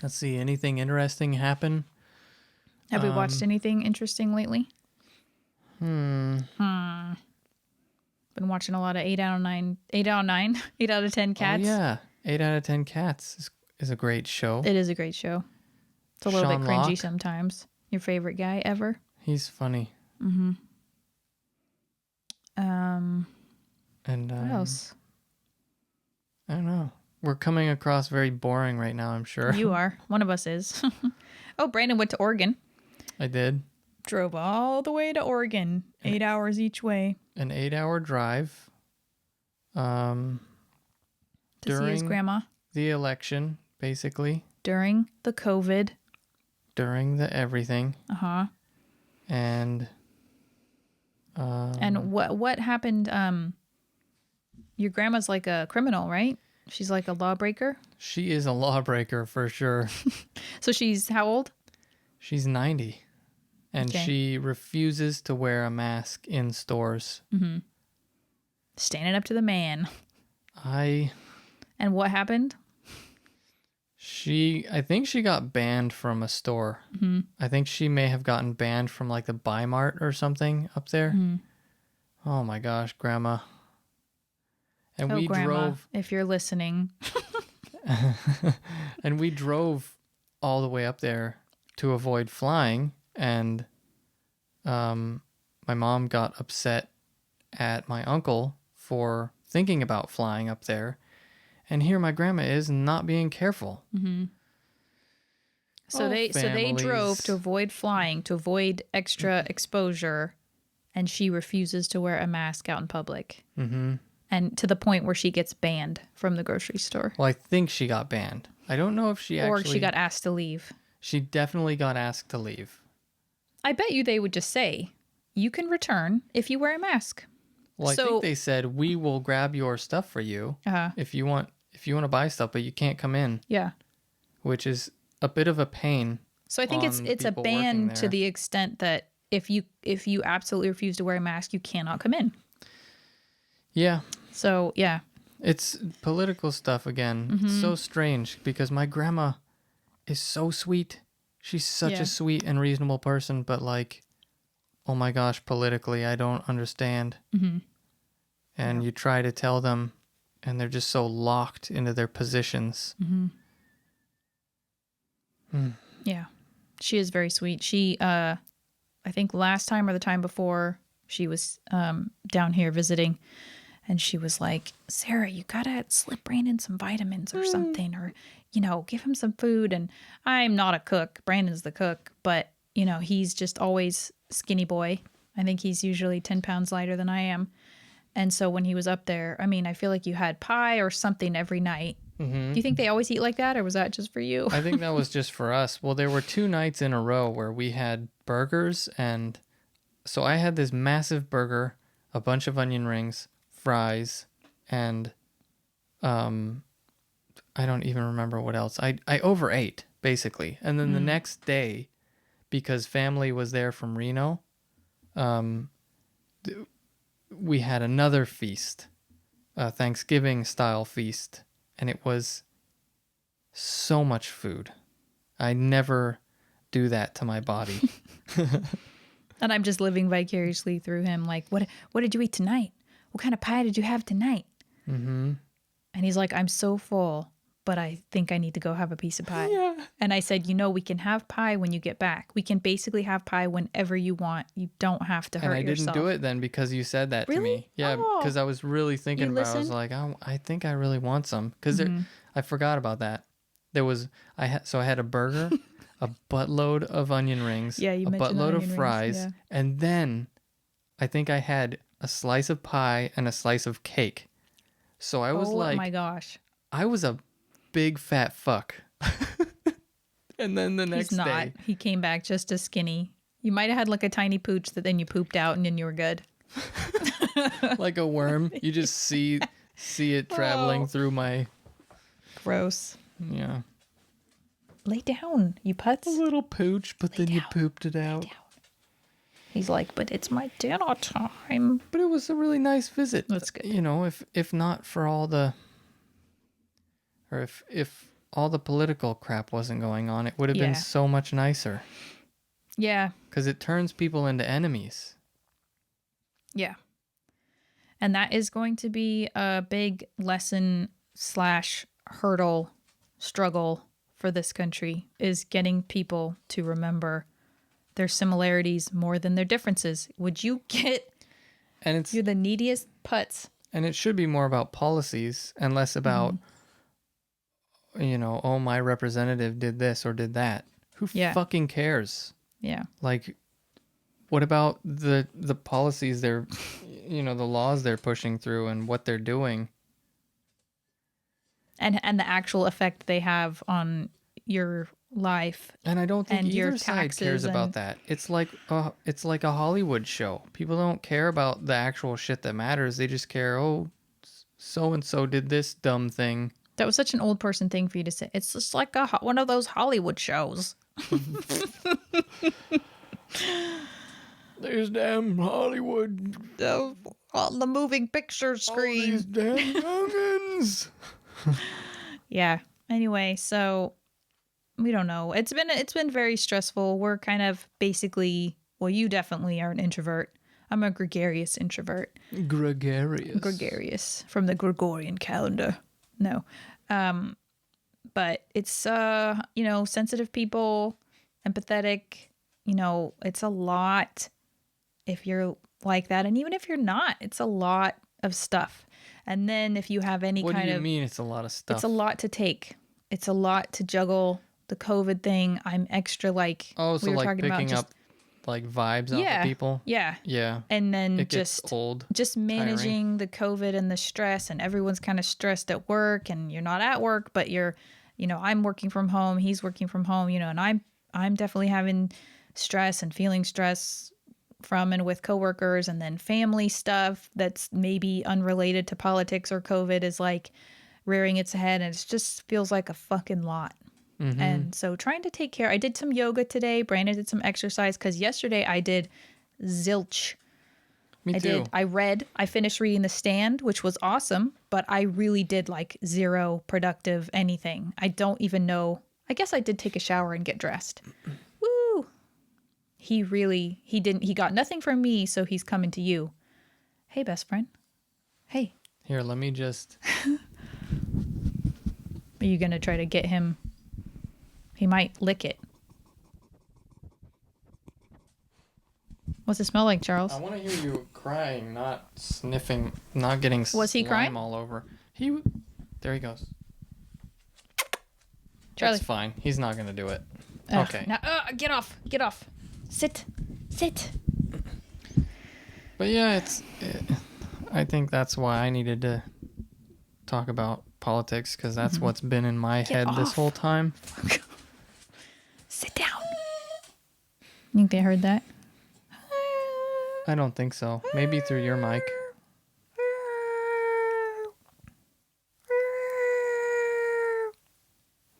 Let's see. Anything interesting happen? Have we watched anything interesting lately? Been watching a lot of 8 out of 10 Cats. Oh, yeah. 8 out of 10 Cats is a great show. It is a great show. It's a little Sean bit cringy Locke. sometimes. Your favorite guy ever? He's funny. Mm-hmm. And What else? I don't know. We're coming across very boring right now, I'm sure. You are. One of us is. Oh, Brandon went to Oregon. I did. Drove all the way to Oregon. 8 hours each way. An 8-hour drive. To see his During grandma. the election, basically. During the COVID. During the everything. Uh-huh. And And what happened? Your grandma's like a criminal, right? She's like a lawbreaker. she is a lawbreaker for sure. So she's how old? She's 90. And Okay. she refuses to wear a mask in stores. Standing up to the man. I And what happened? think she got banned from a store. I think she may have gotten banned from like the Buy Mart or something up there. Oh my gosh, Grandma. And we Grandma, drove if you're listening. and we drove all the way up there to avoid flying, and my mom got upset at my uncle for thinking about flying up there, and here my grandma is not being careful. So Oh, they families. drove to avoid flying, to avoid extra exposure, and she refuses to wear a mask out in public. And to the point where she gets banned from the grocery store. Well, I think she got banned. I don't know if she Or actually... she got asked to leave. She definitely got asked to leave. I bet you they would just say, you can return if you wear a mask. Well, I So- think they said, we will grab your stuff for you Uh-huh. if you want to buy stuff, but you can't come in, Yeah. which is a bit of a pain. So I think on it's a people ban working to there. the extent that if you absolutely refuse to wear a mask, you cannot come in. Yeah, So yeah. it's political stuff again. It's so strange because my grandma is so sweet. She's such Yeah. a sweet and reasonable person, but like, oh my gosh, politically, I don't understand. And you try to tell them, and they're just so locked into their positions. Yeah. She is very sweet. She I think last time or the time before she was down here visiting, and she was like, Sarah, you gotta slip Brandon some vitamins or something, or, give him some food. And I'm not a cook. Brandon's the cook, but, he's just always skinny boy. I think he's usually 10 pounds lighter than I am. And so when he was up there, I mean, I feel like you had pie or something every night. Do you think they always eat like that, or was that just for you? I think that was just for us. Well, there were 2 nights in a row where we had burgers, and so I had this massive burger, a bunch of onion rings, fries, and I don't even remember what else. I overate, basically. And then the next day, because family was there from Reno, we had another feast, a Thanksgiving-style feast, and it was so much food. I never do that to my body. And I'm just living vicariously through him. Like, what did you eat tonight? What kind of pie did you have tonight? And he's like, I'm so full, but I think I need to go have a piece of pie. Yeah. And I said, we can have pie when you get back. We can basically have pie whenever you want. You don't have to hurt And I yourself. didn't do it then because you said that to Really? me. Yeah, Oh. because I was really thinking You about it. I was listened? like, I think I really want some. Because I forgot about that. There was, I had a burger, a buttload of onion rings, Yeah, you a mentioned buttload of onion rings, fries, yeah. and then I think I had a slice of pie and a slice of cake. So I was Oh my gosh. I was a big fat fuck. And then the next He's not. day, He came back just as skinny. You might have had like a tiny pooch that then you pooped out and then you were good. like a worm, you just see it traveling through my, Gross. yeah. Lay down, you putz. A little pooch, but then you down. pooped it out. He's like, but it's my dinner time. But it was a really nice visit. That's good. If not for all the, or if all the political crap wasn't going on, it would have Yeah. been so much nicer. Yeah. Because it turns people into enemies. Yeah. And that is going to be a big lesson / hurdle struggle for this country, is getting people to remember their similarities more than their differences. Would you get, And it's you're the neediest putz. and it should be more about policies and less about, oh, my representative did this or did that. Who Yeah. fucking cares? Yeah. Like, what about the policies they're, the laws they're pushing through and what they're doing? And the actual effect they have on your life. And I don't think And your either side cares taxes about and- that. It's like a Hollywood show. People don't care about the actual shit that matters. They just care, oh, so and so did this dumb thing. That was such an old person thing for you to say. It's just like one of those Hollywood shows. There's damn Hollywood On the moving picture screen. All these damn youngins. Yeah. Anyway, so we don't know. It's been very stressful. We're kind of basically, well, you definitely are an introvert. I'm a gregarious introvert. Gregarious From the Gregorian calendar. No. But it's sensitive people, empathetic, it's a lot if you're like that, and even if you're not, it's a lot of stuff. And then if you have any What kind do you of mean it's a lot of stuff? It's a lot to take. It's a lot to juggle. The COVID thing, I'm extra like Oh, so we were like talking about picking just, up like vibes off yeah, of people? Yeah. Yeah. And then It gets just old. just managing the COVID and the stress, and everyone's kind of stressed at work, and you're not at work, but you're, I'm working from home, he's working from home, and I'm definitely having stress and feeling stress from and with coworkers, and then family stuff that's maybe unrelated to politics or COVID is like rearing its head, and it just feels like a fucking lot. Mm-hmm. And so trying to take care. I did some yoga today. Brandon did some exercise because yesterday I did zilch. Me too. I finished reading The Stand, which was awesome, but I really did like zero productive anything. I don't even know. I guess I did take a shower and get dressed. Woo! He got nothing from me, so he's coming to you. Hey, best friend. Hey. Here, let me just. Are you going to try to get him? He might lick it. What's it smell like, Charles? I want to hear you crying, not sniffing, not getting Was he slime crying? all over. There he goes. Charlie. That's fine. He's not going to do it. Ugh, Okay. Now, get off. Get off. Sit. But yeah, I think that's why I needed to talk about politics, because that's what's been in my head this off. whole time. Sit down. You think they heard that? I don't think so. Maybe through your mic.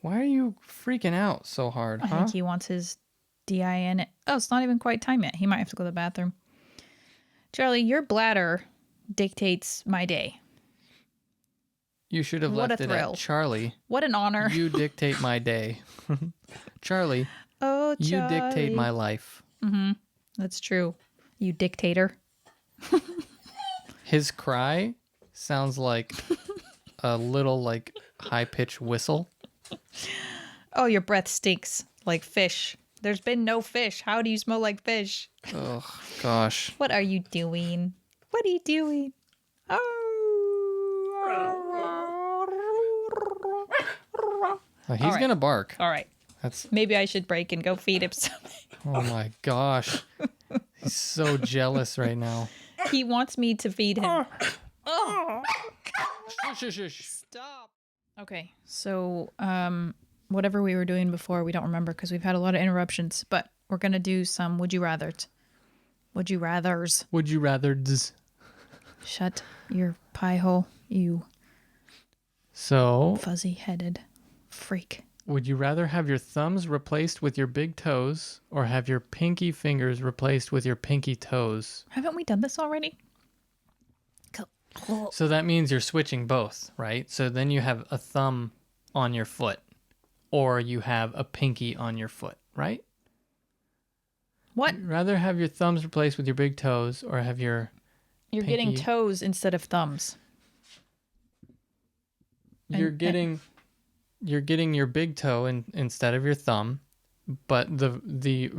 Why are you freaking out so hard, I huh? think he wants his DIN. Oh, it's not even quite time yet. He might have to go to the bathroom. Charlie, your bladder dictates my day. You should have What left a it thrill. at Charlie. What an honor. You dictate my day. Charlie, Oh, Charlie. you dictate my life. That's true. You dictator. His cry sounds like a little like high-pitched whistle. Oh, your breath stinks like fish. There's been no fish. How do you smell like fish? Oh, gosh. What are you doing? What are you doing? Oh, he's All right. going to bark. All right. That's. Maybe I should break and go feed him something. Oh, my gosh. He's so jealous right now. He wants me to feed him. Shush, shush, shush. Stop. Okay. So, whatever we were doing before, we don't remember because we've had a lot of interruptions, but we're going to do some would you rathers. Would you rathers. Would you rather... Shut your pie hole, you So, fuzzy-headed freak. would you rather have your thumbs replaced with your big toes or have your pinky fingers replaced with your pinky toes? Haven't we done this already? So that means you're switching both, right? So then you have a thumb on your foot or you have a pinky on your foot, right? What? You'd rather have your thumbs replaced with your big toes or have your You're pinky... getting toes instead of thumbs. You're getting your big toe instead of your thumb, but the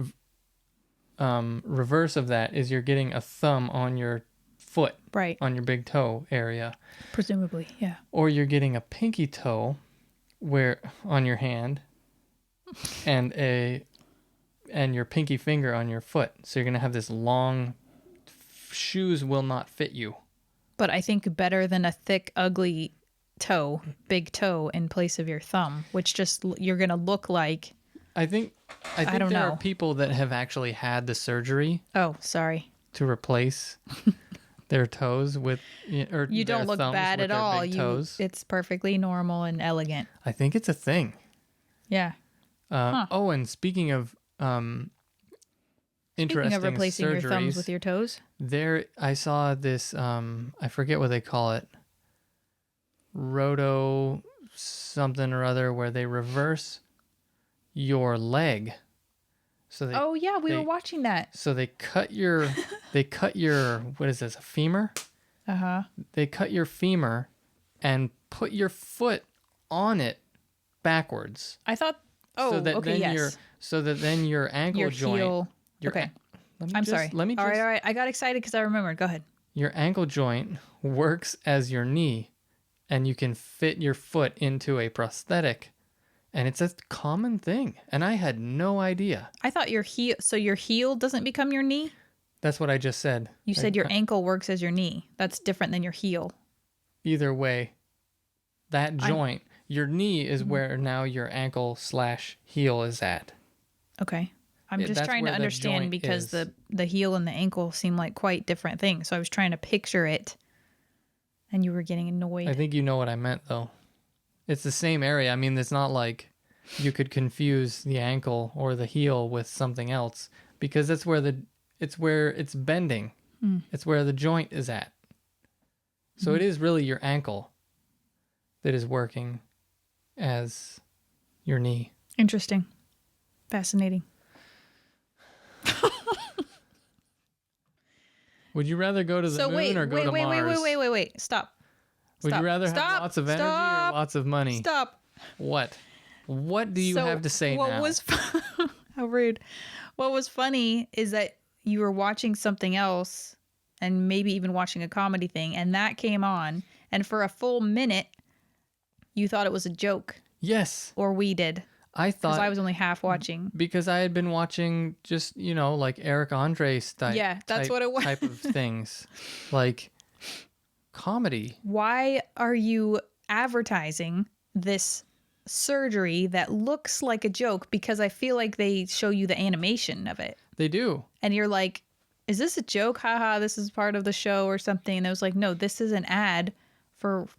reverse of that is you're getting a thumb on your foot, Right. on your big toe area, Presumably, yeah. or you're getting a pinky toe where on your hand and your pinky finger on your foot. So you're going to have this long shoes will not fit you. But I think better than a thick, ugly toe, big toe in place of your thumb, which just you're going to look like. I think don't there know. are people that have actually had the surgery Oh, sorry. to replace their toes with or You their don't look thumbs bad with at their all. big toes. It's perfectly normal and elegant. I think it's a thing. Yeah. Oh, and speaking of interesting Speaking of replacing your thumbs surgeries, with your toes. there I saw this I forget what they call it, roto something or other, where they reverse your leg. So they Oh yeah, we were watching that. so they cut your what is this, a femur? Uh-huh. They cut your femur and put your foot on it backwards. I thought so that okay, then yes. your ankle Your joint. heel. your Okay. an- let me I'm just- sorry. Let me just. All right. I got excited because I remembered. Go ahead. Your ankle joint works as your knee, and you can fit your foot into a prosthetic, and it's a common thing. And I had no idea. I thought your heel. So your heel doesn't become your knee. That's what I just said. You said your ankle works as your knee. That's different than your heel. Either way, that joint, your knee is Mm-hmm. where now your ankle / heel is at. Okay. I'm Yeah, just that's trying to where the understand joint because is. the heel and the ankle seem like quite different things. So I was trying to picture it, and you were getting annoyed. I think you know what I meant, though. It's the same area. I mean, it's not like you could confuse the ankle or the heel with something else, because that's where it's bending. It's where the joint is at. So it is really your ankle that is working as your knee. Interesting. Fascinating. Would you rather go to the moon or go to Mars? Wait. Stop. Would Stop. you rather Stop. have lots of energy Stop. or lots of money? Stop. What? What do you So have to say what now? was how rude. What was funny is that you were watching something else and maybe even watching a comedy thing, and that came on, and for a full minute you thought it was a joke, Yes, or we did, I because thought I was only half watching. because I had been watching just, like Eric Andre style. Yeah, that's what it was. Type of things, like comedy. Why are you advertising this surgery that looks like a joke? Because I feel like they show you the animation of it. They do. And you're like, is this a joke? Haha, this is part of the show or something. And I was like, no, this is an ad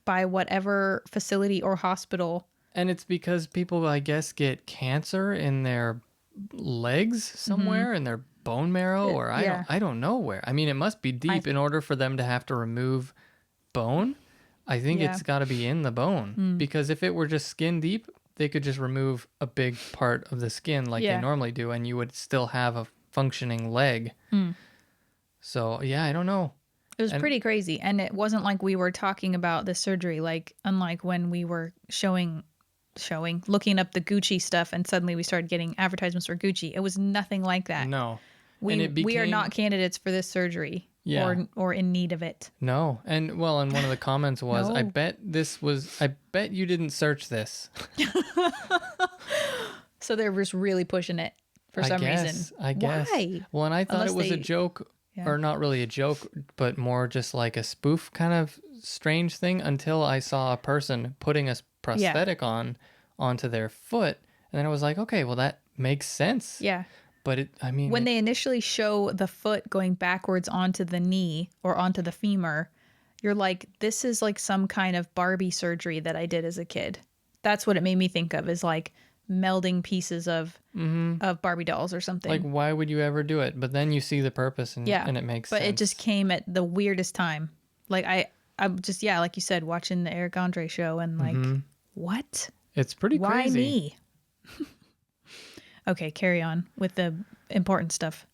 by whatever facility or hospital. And it's because people, I guess, get cancer in their legs somewhere, in their bone marrow, or yeah. I don't know where. I mean, it must be deep in order for them to have to remove bone. I think Yeah. it's got to be in the bone, because if it were just skin deep, they could just remove a big part of the skin like Yeah. they normally do, and you would still have a functioning leg. So yeah, I don't know. It was And pretty crazy. And it wasn't like we were talking about the surgery, like unlike when we were looking up the Gucci stuff and suddenly we started getting advertisements for Gucci. It was nothing like that. no. And We it we are became not candidates for this surgery yeah. or in need of it. No. And well, and one of the comments was, No. I bet you didn't search this. So they're just really pushing it for some reason. I guess. Why? Well, and I thought Unless it was a they- joke, Yeah. or not really a joke, but more just like a spoof kind of strange thing until I saw a person putting a prosthetic onto their foot. And then I was like, okay, well, that makes sense. Yeah. But I mean, When they initially show the foot going backwards onto the knee or onto the femur, you're like, this is like some kind of Barbie surgery that I did as a kid. That's what it made me think of, is like melding pieces of Barbie dolls or something. like, why would you ever do it? But then you see the purpose and it makes sense. But it just came at the weirdest time. Like I'm just, like you said, watching the Eric Andre show and like, what? It's pretty Why crazy. me? Okay, carry on with the important stuff.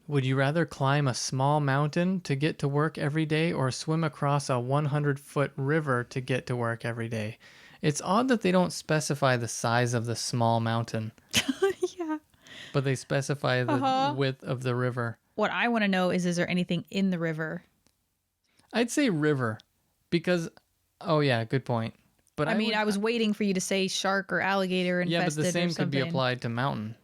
Would you rather climb a small mountain to get to work every day or swim across a 100-foot river to get to work every day? It's odd that they don't specify the size of the small mountain, Yeah. but they specify the width of the river. What I want to know is there anything in the river? I'd say river because, oh yeah, good point. But I mean, I was waiting for you to say shark or alligator infested. yeah, but the same or could be something. applied to mountain.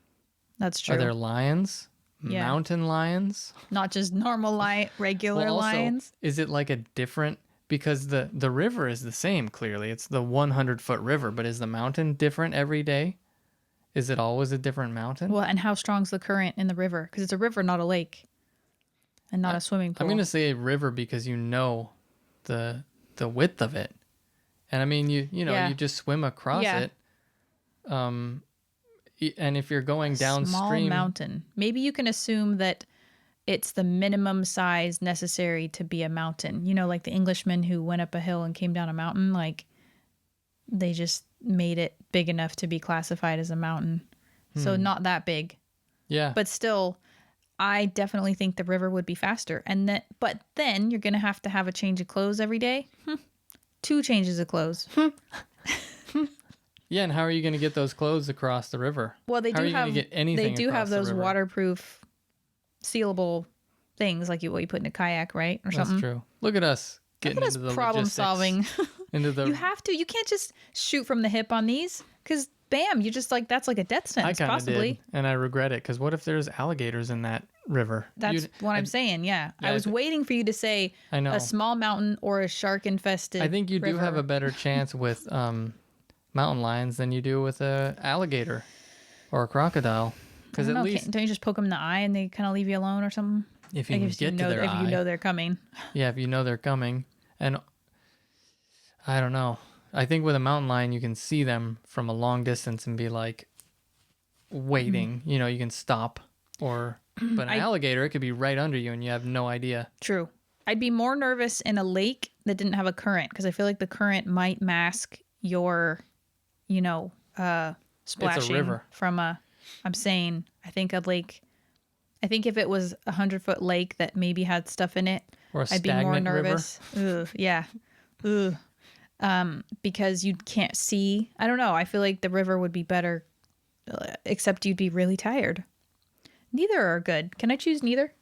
That's true. Are there lions? Yeah. Mountain lions? Not just normal regular Well, also, lions. is it like a different, because the river is the same, clearly. It's the 100-foot river, but is the mountain different every day? Is it always a different mountain? Well, and how strong's the current in the river? Because it's a river, not a lake, and not a swimming pool. I'm going to say river because you know the width of it. And I mean, you Yeah. just swim across Yeah. it. And if you're going downstream, Small mountain. Maybe you can assume that it's the minimum size necessary to be a mountain. You know, like the Englishmen who went up a hill and came down a mountain, like they just made it big enough to be classified as a mountain. So not that big. yeah. But still, I definitely think the river would be faster. But then you're going to have a change of clothes every day. 2 changes of clothes. Yeah, and how are you going to get those clothes across the river? Well, they how do are you have going to get anything they do across have the those river? waterproof, sealable things like what you put in a kayak, right, or something. That's true. Look at us getting Look at us into the problem logistics, solving. into the. You have to. You can't just shoot from the hip on these because bam, you just like that's like a death I sentence kind of possibly. did, and I regret it because what if there's alligators in that river? That's what I'm saying. Yeah, Yeah, I was waiting for you to say I know. a small mountain or a shark infested. I think you do have a river. better chance with mountain lions than you do with a alligator or a crocodile. Because I at don't know, least don't you just poke them in the eye and they kind of leave you alone or something? if you Like can if get to their if eye, you know they're coming. yeah, if you know they're coming, and I don't know. I think with a mountain lion, you can see them from a long distance and be like waiting. You know, you can stop. But an alligator, it could be right under you and you have no idea. True. I'd be more nervous in a lake that didn't have a current because I feel like the current might mask your, splashing river. from I'm saying, I think a lake, I think if it was 100-foot lake that maybe had stuff in it, Or a I'd be more stagnant river. nervous. Ugh, yeah. Ugh. Because you can't see. I don't know. I feel like the river would be better, except you'd be really tired. Neither are good. Can I choose neither?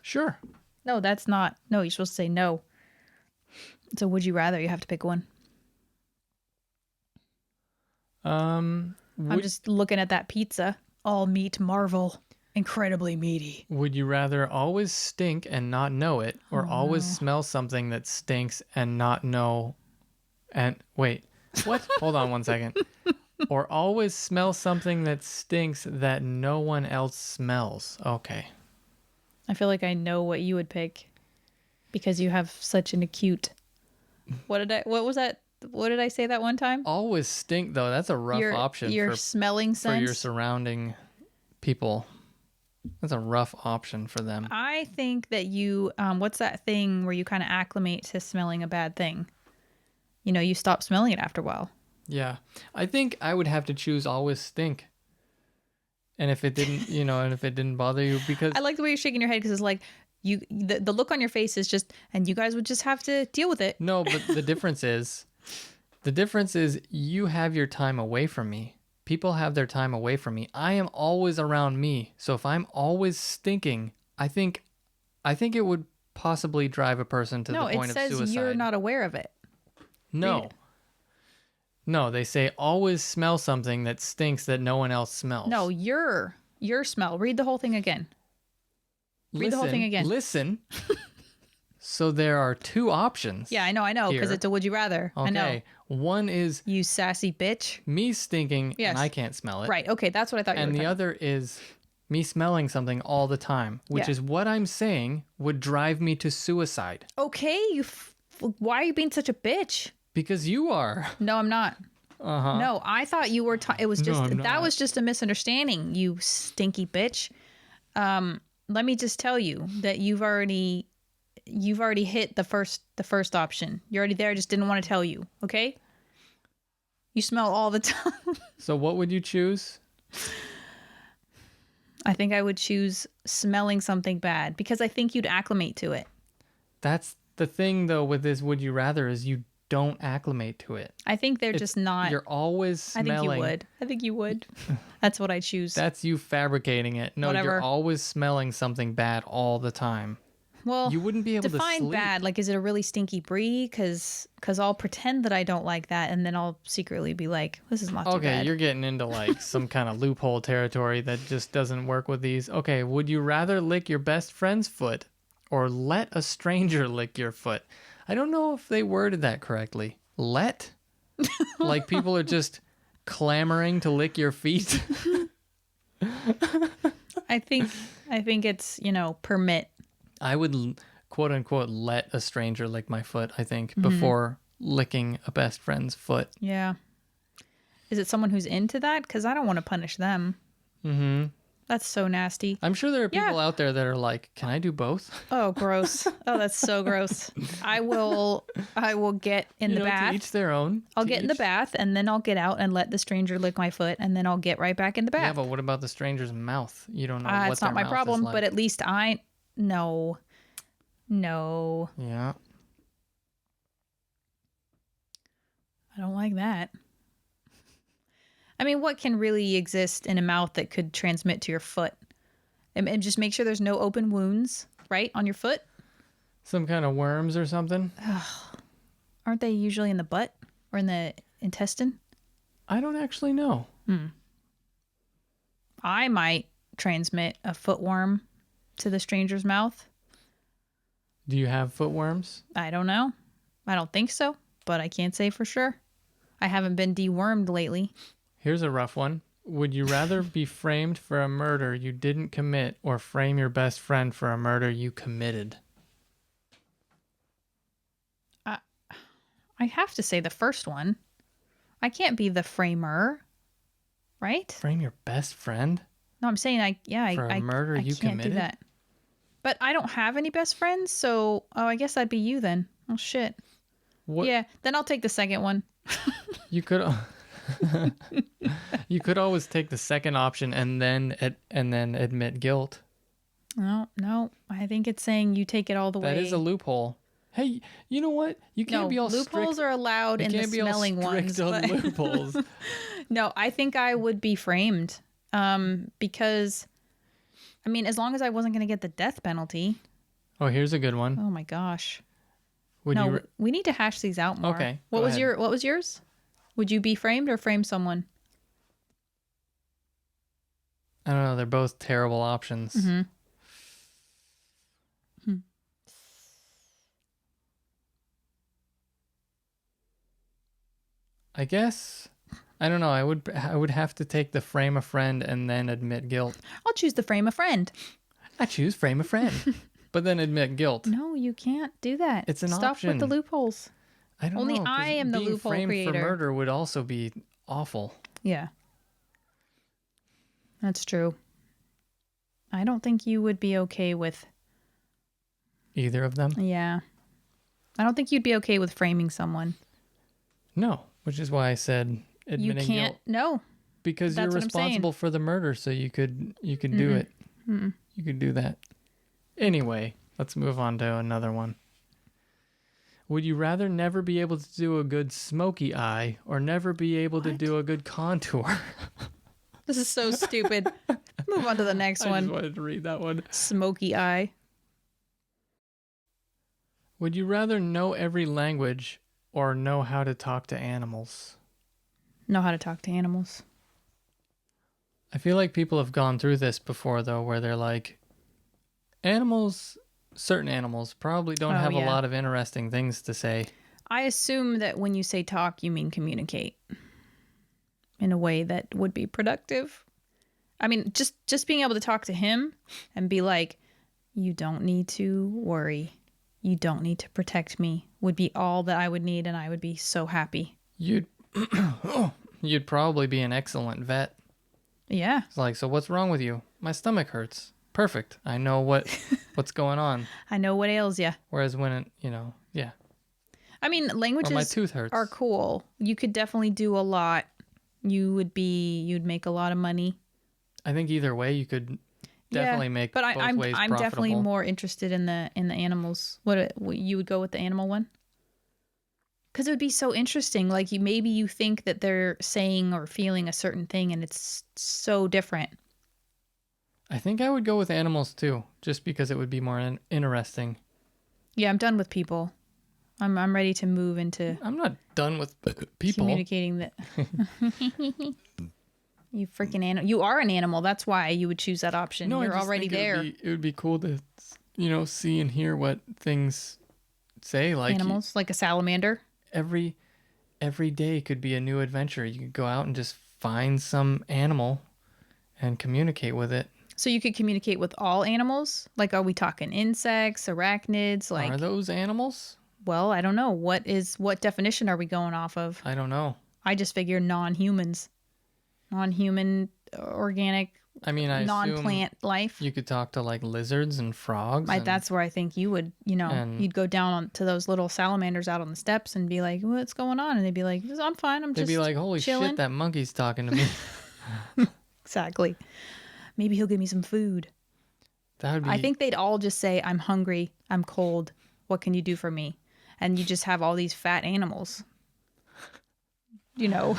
Sure. No, that's not. No, you're supposed to say no. So would you rather? You have to pick one. I'm just looking at that pizza. All meat marvel. Incredibly meaty. Would you rather always stink and not know it, or always smell something that stinks and not know? And wait, what? Hold on 1 second. Or always smell something that stinks that no one else smells. Okay. I feel like I know what you would pick because you have such an acute. What was that? What did I say that one time? Always stink though. That's a rough option your for smelling sense. for your surrounding people. That's a rough option for them. I think that you, what's that thing where you kind of acclimate to smelling a bad thing? You stop smelling it after a while. Yeah. I think I would have to choose always stink. And if it didn't, and if it didn't bother you, because I like the way you're shaking your head because it's like the look on your face is just, and you guys would just have to deal with it. no, but the difference is you have your time away from me. People have their time away from me. I am always around me. So if I'm always stinking, I think it would possibly drive a person to No, the point it of says suicide. you're not aware of it. No. Read it. No, they say always smell something that stinks that no one else smells. No, your smell. Read the whole thing again. Read the whole thing again. Listen. So there are two options. Yeah, I know, because here. it's a would you rather. Okay. I know. One is You sassy bitch. me stinking Yes. and I can't smell it. Right. Okay, that's what I thought you were And the talking other is me smelling something all the time, which Yeah. is what I'm saying would drive me to suicide. Okay, why are you being such a bitch? Because you are. No, I'm not. Uh-huh. No, I thought you were. It was just I'm that not. was just a misunderstanding. You stinky bitch. Let me just tell you that you've already hit the first option. You're already there. I just didn't want to tell you. Okay. You smell all the time. So what would you choose? I think I would choose smelling something bad because I think you'd acclimate to it. That's the thing, though, with this would you rather is you don't acclimate to it. I think they're just not. You're always smelling. I think you would. That's what I choose. That's you fabricating it. No, Whatever. you're always smelling something bad all the time. Well, You wouldn't be able to define sleep. bad. Like, is it a really stinky brie? Because I'll pretend that I don't like that, and then I'll secretly be like, this is not too Okay, bad. you're getting into like some kind of loophole territory that just doesn't work with these. Okay, would you rather lick your best friend's foot or let a stranger lick your foot? I don't know if they worded that correctly. Let? Like people are just clamoring to lick your feet? I think it's permit. I would quote unquote let a stranger lick my foot, I think, Mm-hmm. before licking a best friend's foot. Yeah. Is it someone who's into that? Because I don't want to punish them. Mm-hmm. That's so nasty. I'm sure there are Yeah. people out there that are like, can I do both? Oh, gross. Oh, that's so gross. I will get in the To bath. each their own. I'll To get in the each- bath and then I'll get out and let the stranger lick my foot and then I'll get right back in the Yeah, bath. but what about the stranger's mouth? You don't know what It's not their my mouth problem, is like. but at least no. Yeah. I don't like that. I mean, what can really exist in a mouth that could transmit to your foot? And just make sure there's no open wounds, right, on your foot. Some kind of worms or something? Aren't they usually in the butt or in the intestine? I don't actually know. I might transmit a footworm to the stranger's mouth. Do you have footworms? I don't know. I don't think so, but I can't say for sure. I haven't been dewormed lately. Here's a rough one. Would you rather be framed for a murder you didn't commit or frame your best friend for a murder you committed? I have to say the first one. I can't be the framer, right? Frame your best friend? No, I'm saying For a murder I you can't committed? do that. But I don't have any best friends, so I guess that'd be you then. Oh shit. What? Yeah, then I'll take the second one. You could You could always take the second option and then admit guilt. No. I think it's saying you take it all the way. That is a loophole. Hey, you know what? You can't No, be all loopholes strict. are allowed You in the can't be all smelling strict ones. on But loopholes. no, I think I would be framed. Because I mean, as long as I wasn't going to get the death penalty. Oh, here's a good one. Oh my gosh. Would no, you? we need to hash these out more. Okay, What go was ahead. what was yours? Would you be framed or frame someone? I don't know. They're both terrible options. Mm-hmm. I guess. I don't know. I would have to take the frame a friend and then admit guilt. I'll choose the frame a friend. I choose frame a friend, but then admit guilt. No, you can't do that. It's an Stop option. with the loopholes. I don't Only know. 'cause I am the being loophole framed creator. for murder would also be awful. Yeah. That's true. I don't think you would be okay with. Either of them? Yeah. I don't think you'd be okay with framing someone. No, which is why I said You admitting can't. guilt. No. Because That's you're what I'm saying. responsible for the murder, so you could do it. You could do that. Anyway, let's move on to another one. Would you rather never be able to do a good smoky eye or never be able to What? do a good contour? This is so stupid. Move on to the next I one. just wanted to read that one. Smoky eye. Would you rather know every language or know how to talk to animals? Know how to talk to animals. I feel like people have gone through this before, though, where they're like, certain animals probably don't have a lot of interesting things to say. I assume that when you say talk, you mean communicate in a way that would be productive. I mean, just being able to talk to him and be like, you don't need to worry. You don't need to protect me would be all that I would need, and I would be so happy. You'd probably be an excellent vet. Yeah. It's like, so what's wrong with you? My stomach hurts. Perfect. I know what's going on. I know what ails you. Whereas when it, yeah. I mean, Or my languages tooth hurts. are cool. You could definitely do a lot. You'd make a lot of money. I think either way you could definitely make both I'm ways profitable. definitely more interested in the animals. What you would go with the animal one? Because it would be so interesting. Like maybe you think that they're saying or feeling a certain thing, and it's so different. I think I would go with animals too, just because it would be more interesting. Yeah, I'm done with people. I'm ready to move into. I'm not done with people. Communicating that. You freaking animal! You are an animal. That's why you would choose that option. No, You're already there. It would be cool to, see and hear what things say. Like Animals, like a salamander. Every day could be a new adventure. You could go out and just find some animal and communicate with it. So you could communicate with all animals? Like, are we talking insects, arachnids? Like, are those animals? Well, I don't know. What definition are we going off of? I don't know. I just figure non-humans. Non-human, organic, non-plant life. You could talk to like lizards and frogs. That's where I think you would, you'd go down to those little salamanders out on the steps and be like, what's going on? And they'd be like, I'm fine. They'd be like, holy chilling. shit, that monkey's talking to me. Exactly. Maybe he'll give me some food. That would be... I think they'd all just say, I'm hungry. I'm cold. What can you do for me? And you just have all these fat animals. I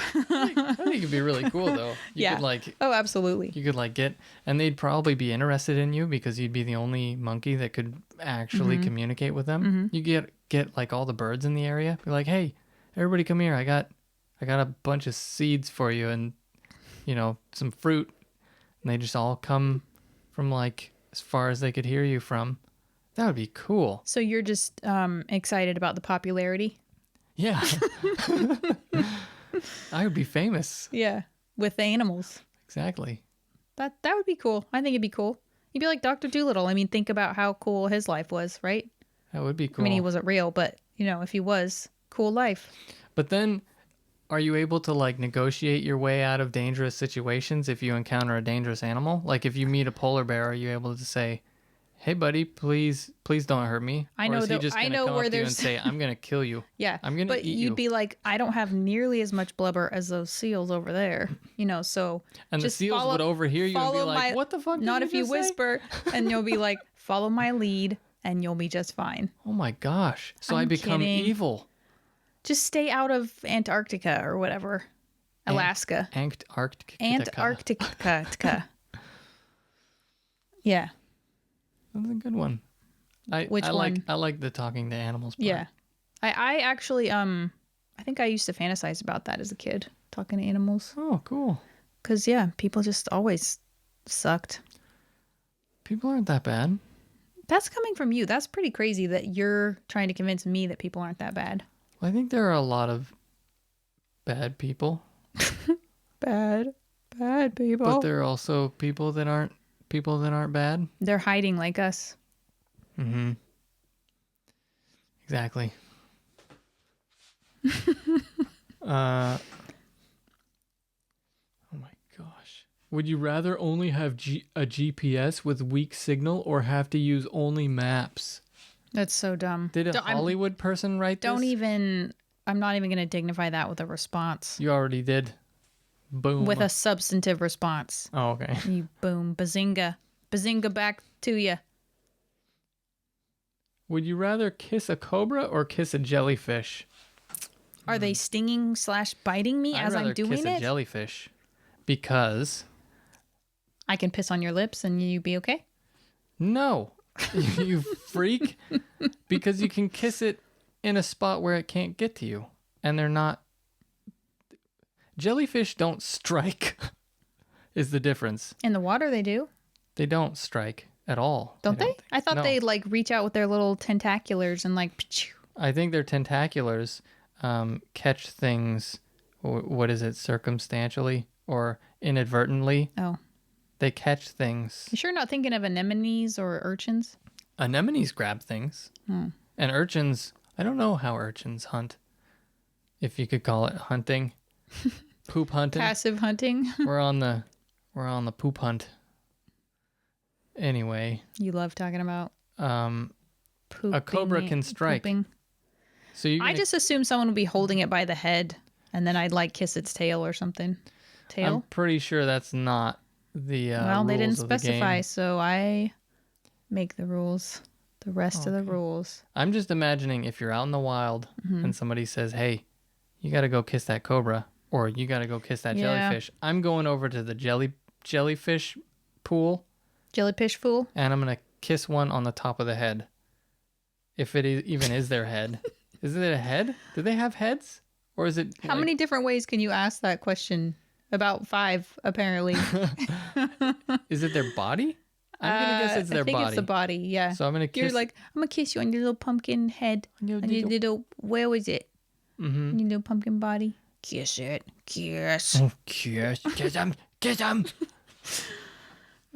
think it'd be really cool though. You could oh, absolutely. You could get, and they'd probably be interested in you because you'd be the only monkey that could actually communicate with them. You get like all the birds in the area. Be like, hey, everybody come here. I got a bunch of seeds for you and, some fruit. And they just all come from like as far as they could hear you from. That would be cool. So you're just excited about the popularity? Yeah. I would be famous. Yeah, with the animals. Exactly. That would be cool. I think it'd be cool. You'd be like Dr. Dolittle. I mean, think about how cool his life was, right? That would be cool. I mean, he wasn't real, but, if he was, cool life. But then, are you able to, like, negotiate your way out of dangerous situations if you encounter a dangerous animal? Like, if you meet a polar bear, are you able to say, hey, buddy, please don't hurt me? I know. Or is he just going to come up to you and say, I'm going to kill you? Yeah. I'm going to eat you. But you'd be like, I don't have nearly as much blubber as those seals over there. So. And the seals would overhear you and be like, what the fuck did not you if you say? whisper. And you'll be like, follow my lead and you'll be just fine. Oh my gosh. So I become evil. Just stay out of Antarctica or whatever. Alaska. Antarctica. Yeah. That's a good one. Which one? I like the talking to animals part. Yeah. I actually I think I used to fantasize about that as a kid, talking to animals. Oh, cool. Cuz people just always sucked. People aren't that bad. That's coming from you. That's pretty crazy that you're trying to convince me that people aren't that bad. Well, I think there are a lot of bad people. Bad people. But there are also people that aren't bad. They're hiding like us. Mm-hmm. Exactly. Oh my gosh. Would you rather only have a GPS with weak signal or have to use only maps? That's so dumb. Did a Hollywood person write this? I'm not even going to dignify that with a response. You already did. boom. With a substantive response. Oh, okay. You boom, bazinga. Bazinga back to you. Would you rather kiss a cobra or kiss a jellyfish? Are they stinging / biting me I'd as rather I'm doing kiss a it? jellyfish because I can piss on your lips and you be okay? no, you freak, because you can kiss it in a spot where it can't get to you, and they're not. Jellyfish don't strike. Is the difference? In the water they do. They don't strike at all. Don't they? I thought No. they like reach out with their little tentaculars and like. Pachoo. I think their tentaculars catch things. What is it? Circumstantially or inadvertently? Oh. They catch things. You sure not thinking of anemones or urchins? Anemones grab things. And urchins, I don't know how urchins hunt. If you could call it hunting. Poop hunting. Passive hunting. We're on the poop hunt. Anyway, You love talking about pooping. a cobra can strike. Pooping. So you I just assumed someone would be holding it by the head and then I'd like kiss its tail or something. Tail? I'm pretty sure that's not the well, they didn't rules of the specify, game. so I make the rules. The rest of the rules. I'm just imagining if you're out in the wild and somebody says, "Hey, you got to go kiss that cobra," or "You got to go kiss that Yeah. jellyfish." I'm going over to the jellyfish pool Jellyfish fool? and I'm gonna kiss one on the top of the head. If it even is their head, is it a head? Do they have heads, or is it? How many different ways can you ask that question? About 5, apparently. Is it their body? I'm gonna guess it's their I think body. it's the body, yeah. So I'm gonna kiss. You're like, I'm gonna kiss you on your little pumpkin head. On your On your little, where was it? Mm-hmm. On your little pumpkin body. Kiss it. Kiss. Oh, kiss him, kiss him.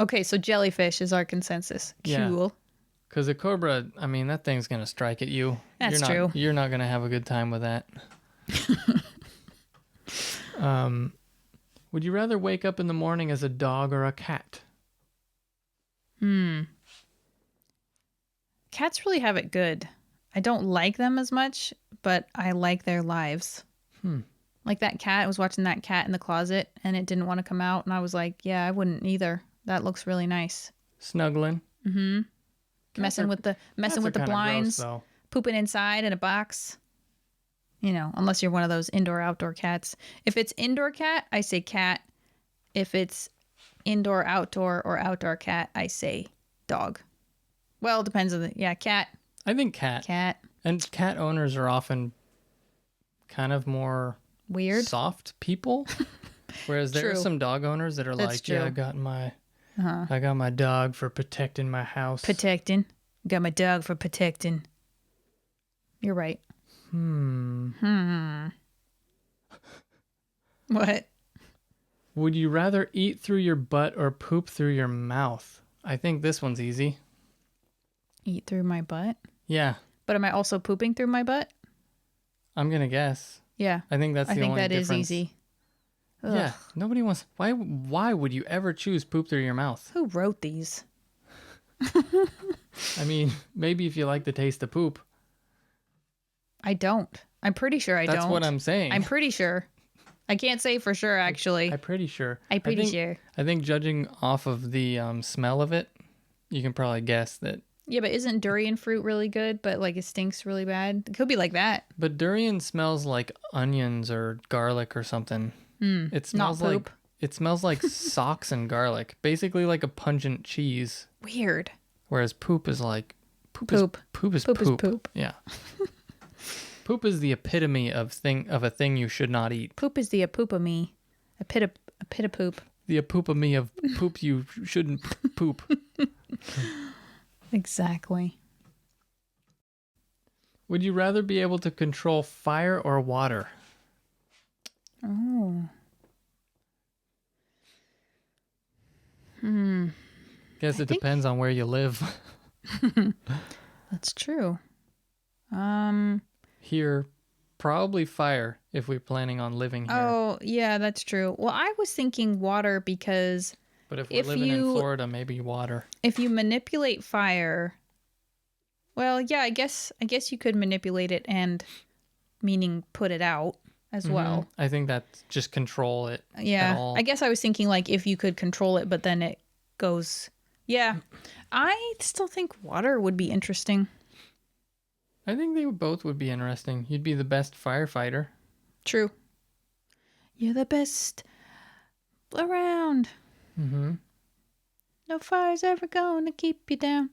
Okay, so jellyfish is our consensus. Yeah. Cool. Because a cobra, I mean, that thing's gonna strike at you. That's you're not, true. You're not gonna have a good time with that. Would you rather wake up in the morning as a dog or a cat? Cats really have it good. I don't like them as much, but I like their lives. Like that cat, I was watching that cat in the closet and it didn't want to come out. And I was like, yeah, I wouldn't either. That looks really nice. Snuggling. Messing with the blinds, Gross, pooping inside in a box. You know, unless you're one of those indoor outdoor cats. If it's indoor cat, I say cat. If it's indoor outdoor or outdoor cat, I say dog. Well, it depends on cat. I think cat. Cat. And cat owners are often kind of more Weird. soft people. Whereas there are True. some dog owners that are That's like, yeah, true. I got my dog for protecting my house. Protecting. Got my dog for protecting. You're right. What? Would you rather eat through your butt or poop through your mouth? I think this one's easy. Eat through my butt? Yeah, But am I also pooping through my butt? I'm gonna guess. Yeah. I think that's the I think only that is difference. easy. Ugh. Yeah, nobody wants. Why would you ever choose poop through your mouth? Who wrote these? I mean, maybe if you like the taste of poop. I don't. I'm pretty sure I don't. That's what I'm saying. I'm pretty sure. I can't say for sure, actually. I'm pretty sure. I'm pretty I think, sure. I think judging off of the smell of it, you can probably guess that. Yeah, but isn't durian fruit really good, but like it stinks really bad? It could be like that. But durian smells like onions or garlic or something. It smells not like poop. it smells like socks and garlic, basically like a pungent cheese. Weird. Whereas poop is like poop. Poop Is is poop. Yeah. Poop is the epitome of a thing you should not eat. Poop is the epitome. A pit of poop. The epitome of poop you shouldn't poop. Exactly. Would you rather be able to control fire or water? Oh. Guess it depends on where you live. That's true. Here, probably fire if we're planning on living here. Oh, yeah, that's true. Well, I was thinking water because But if we're if living in you- Florida, maybe water. if you manipulate fire, well, yeah, I guess you could manipulate it and meaning put it out. as well. I think that's just control it. Yeah. At all. I guess I was thinking like if you could control it, but then it goes. Yeah. I still think water would be interesting. I think they both would be interesting. You'd be the best firefighter. True. You're the best around. Mm-hmm. No fire's ever going to keep you down.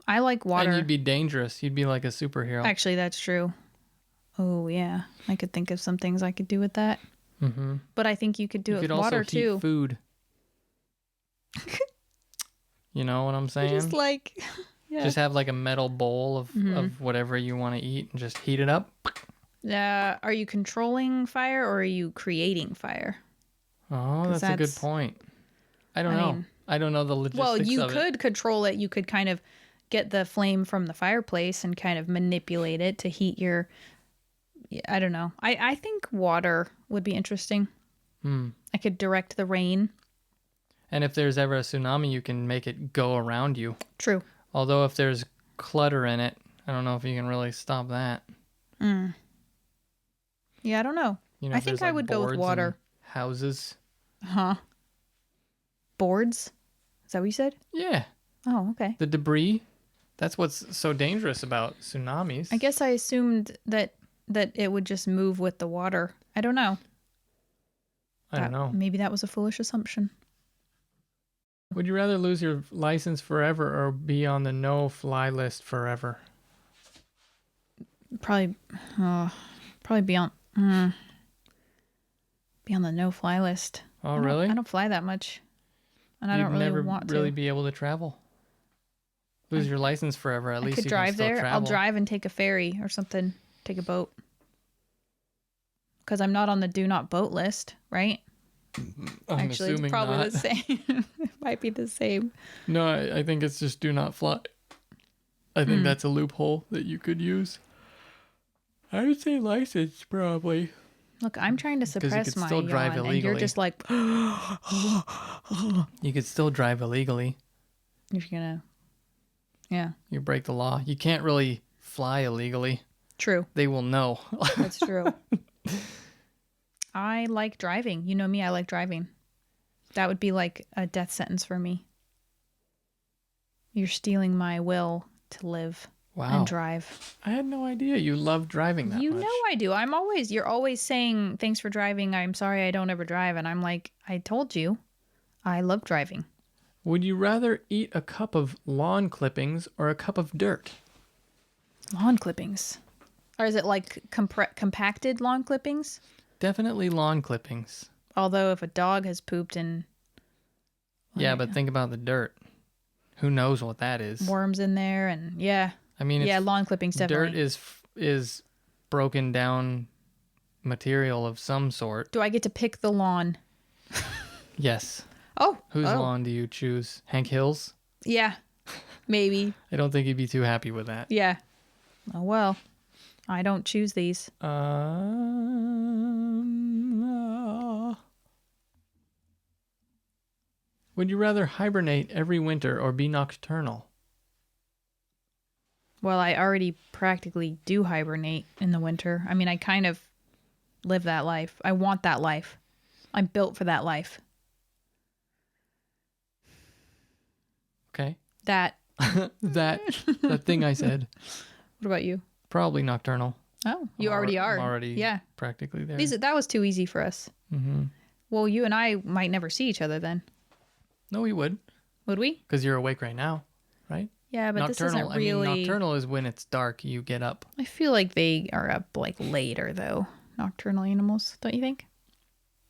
I like water. And you'd be dangerous. You'd be like a superhero. Actually, that's true. Oh, yeah. I could think of some things I could do with that. Mm-hmm. But I think you could do You it could with also water, heat too. food. You know what I'm saying? Just like... Yeah. Just have like a metal bowl of whatever you want to eat and just heat it up. Are you controlling fire or are you creating fire? Oh, that's a good point. I don't know. I don't know the logistics well, you of could control it. You could kind of get the flame from the fireplace and kind of manipulate it to heat your... I don't know. I think water would be interesting. I could direct the rain. And if there's ever a tsunami, you can make it go around you. True. Although if there's clutter in it, I don't know if you can really stop that. Yeah, I don't know. You know, I think I would go with water. Houses. Huh. Boards? Is that what you said? Yeah. Oh, okay. The debris. That's what's so dangerous about tsunamis. I guess I assumed that it would just move with the water. I don't know. I don't know. Maybe that was a foolish assumption. Would you rather lose your license forever or be on the no-fly list forever? Probably be on the no-fly list. Oh, really? I don't fly that much, and I You'd don't really never want to. really be able to travel. Lose your license forever. At I least could you drive can still there. travel. I'll drive and take a ferry or something. Take a boat. Because I'm not on the do not boat list, right? I'm Actually, it's assuming probably not. the same. It might be the same. No, I think it's just do not fly. I think that's a loophole that you could use. I would say license, probably. Look, I'm trying to you suppress could my still yawn, drive and you're illegally. just like, You could still drive illegally. if you're gonna, yeah, You break the law. You can't really fly illegally. true. They will know. That's true. I like driving. You know me, I like driving. That would be like a death sentence for me. You're stealing my will to live Wow. and drive. I had no idea you love driving that You much. know I do. You're always saying, thanks for driving. I'm sorry I don't ever drive. And I'm like, I told you, I love driving. Would you rather eat a cup of lawn clippings or a cup of dirt? Lawn clippings. Or is it like compacted lawn clippings? Definitely lawn clippings. Although if a dog has pooped and Yeah, but think about the dirt. Who knows what that is? worms in there and yeah. I mean, Yeah, lawn clippings definitely. dirt is broken down material of some sort. Do I get to pick the lawn? Yes. Oh. Whose oh. lawn do you choose? Hank Hill's? Yeah. Maybe. I don't think he'd be too happy with that. Yeah. Oh well. I don't choose these. Would you rather hibernate every winter or be nocturnal? Well, I already practically do hibernate in the winter. I mean, I kind of live that life. I want that life. I'm built for that life. Okay. That. that thing I said. What about you? Probably nocturnal. Oh, you already are. I'm already yeah. practically there. That was too easy for us. Mm-hmm. Well, you and I might never see each other then. No, we would. Would we? Because you're awake right now, right? Yeah, but this isn't really... I mean, nocturnal is when it's dark, you get up. I feel like they are up like later though. Nocturnal animals, don't you think?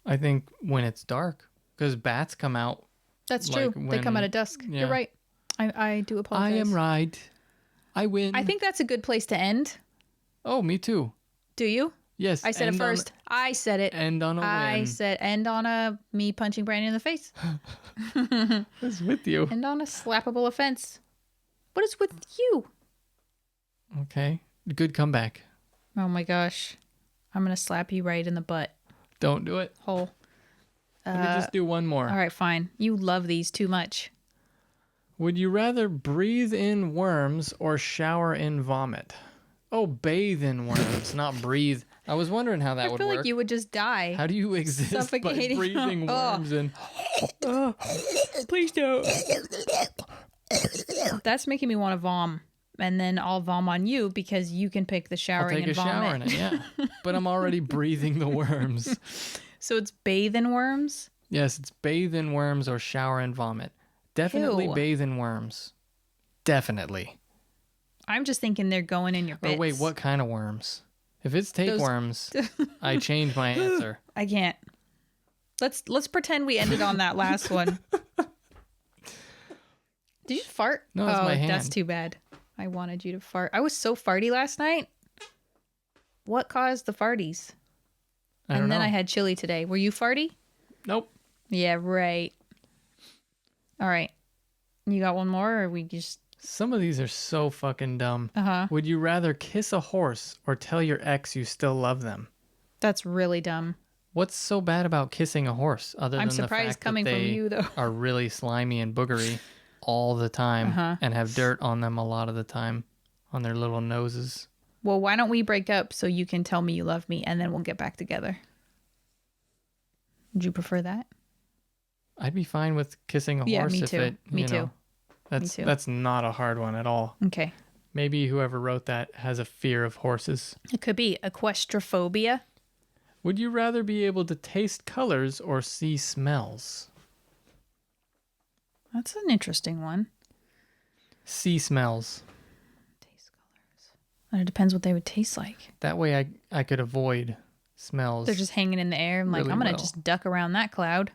I think when it's dark. Because bats come out. That's true. Like They come when- out at dusk. yeah. You're right. I do apologize. I am right. I win. I think that's a good place to end. Oh, me too. Do you? Yes. I said it end on- first. I said it. End on a I win. said end on a me punching Brandon in the face. What's with you? End on a slappable offense. What is with you? Okay. Good comeback. Oh my gosh. I'm going to slap you right in the butt Don't do it. hole. Let me just do one more. All right, fine. You love these too much. Would you rather breathe in worms or shower in vomit? Oh, bathe in worms, not breathe. I was wondering how that I would feel work. like you would just die. How do you exist by Suffocating. breathing worms and... Please don't. That's making me want to vom. And then I'll vom on you because you can pick the I'll showering take and a shower vomit. in it, yeah. But I'm already breathing the worms. So it's bathe in worms? Yes, it's bathe in worms or shower and vomit. Definitely Ew. bathe in worms. Definitely. I'm just thinking they're going in your bits. Or wait, what kind of worms? If it's tapeworms, I change my answer. I can't. Let's pretend we ended on that last one. Did you fart? No, it's my hand. That's too bad. I wanted you to fart. I was so farty last night. What caused the farties? I don't know. Then I had chili today. Were you farty? Nope. Yeah, right. All right. You got one more, or we just... Some of these are so fucking dumb. Uh-huh. Would you rather kiss a horse or tell your ex you still love them? That's really dumb. What's so bad about kissing a horse other than I'm the surprised fact coming that from they you, though. are really slimy and boogery all the time and have dirt on them a lot of the time on their little noses? Well, why don't we break up so you can tell me you love me, and then we'll get back together? Would you prefer that? I'd be fine with kissing a Yeah, horse me if too. it, Me you too. know, that's not a hard one at all. Okay. Maybe whoever wrote that has a fear of horses. It could be equestrophobia. Would you rather be able to taste colors or see smells? That's an interesting one. See smells. Taste colors. And it depends what they would taste like. That way I could avoid smells. They're just hanging in the air. I'm like, really I'm going to well. just duck around that cloud.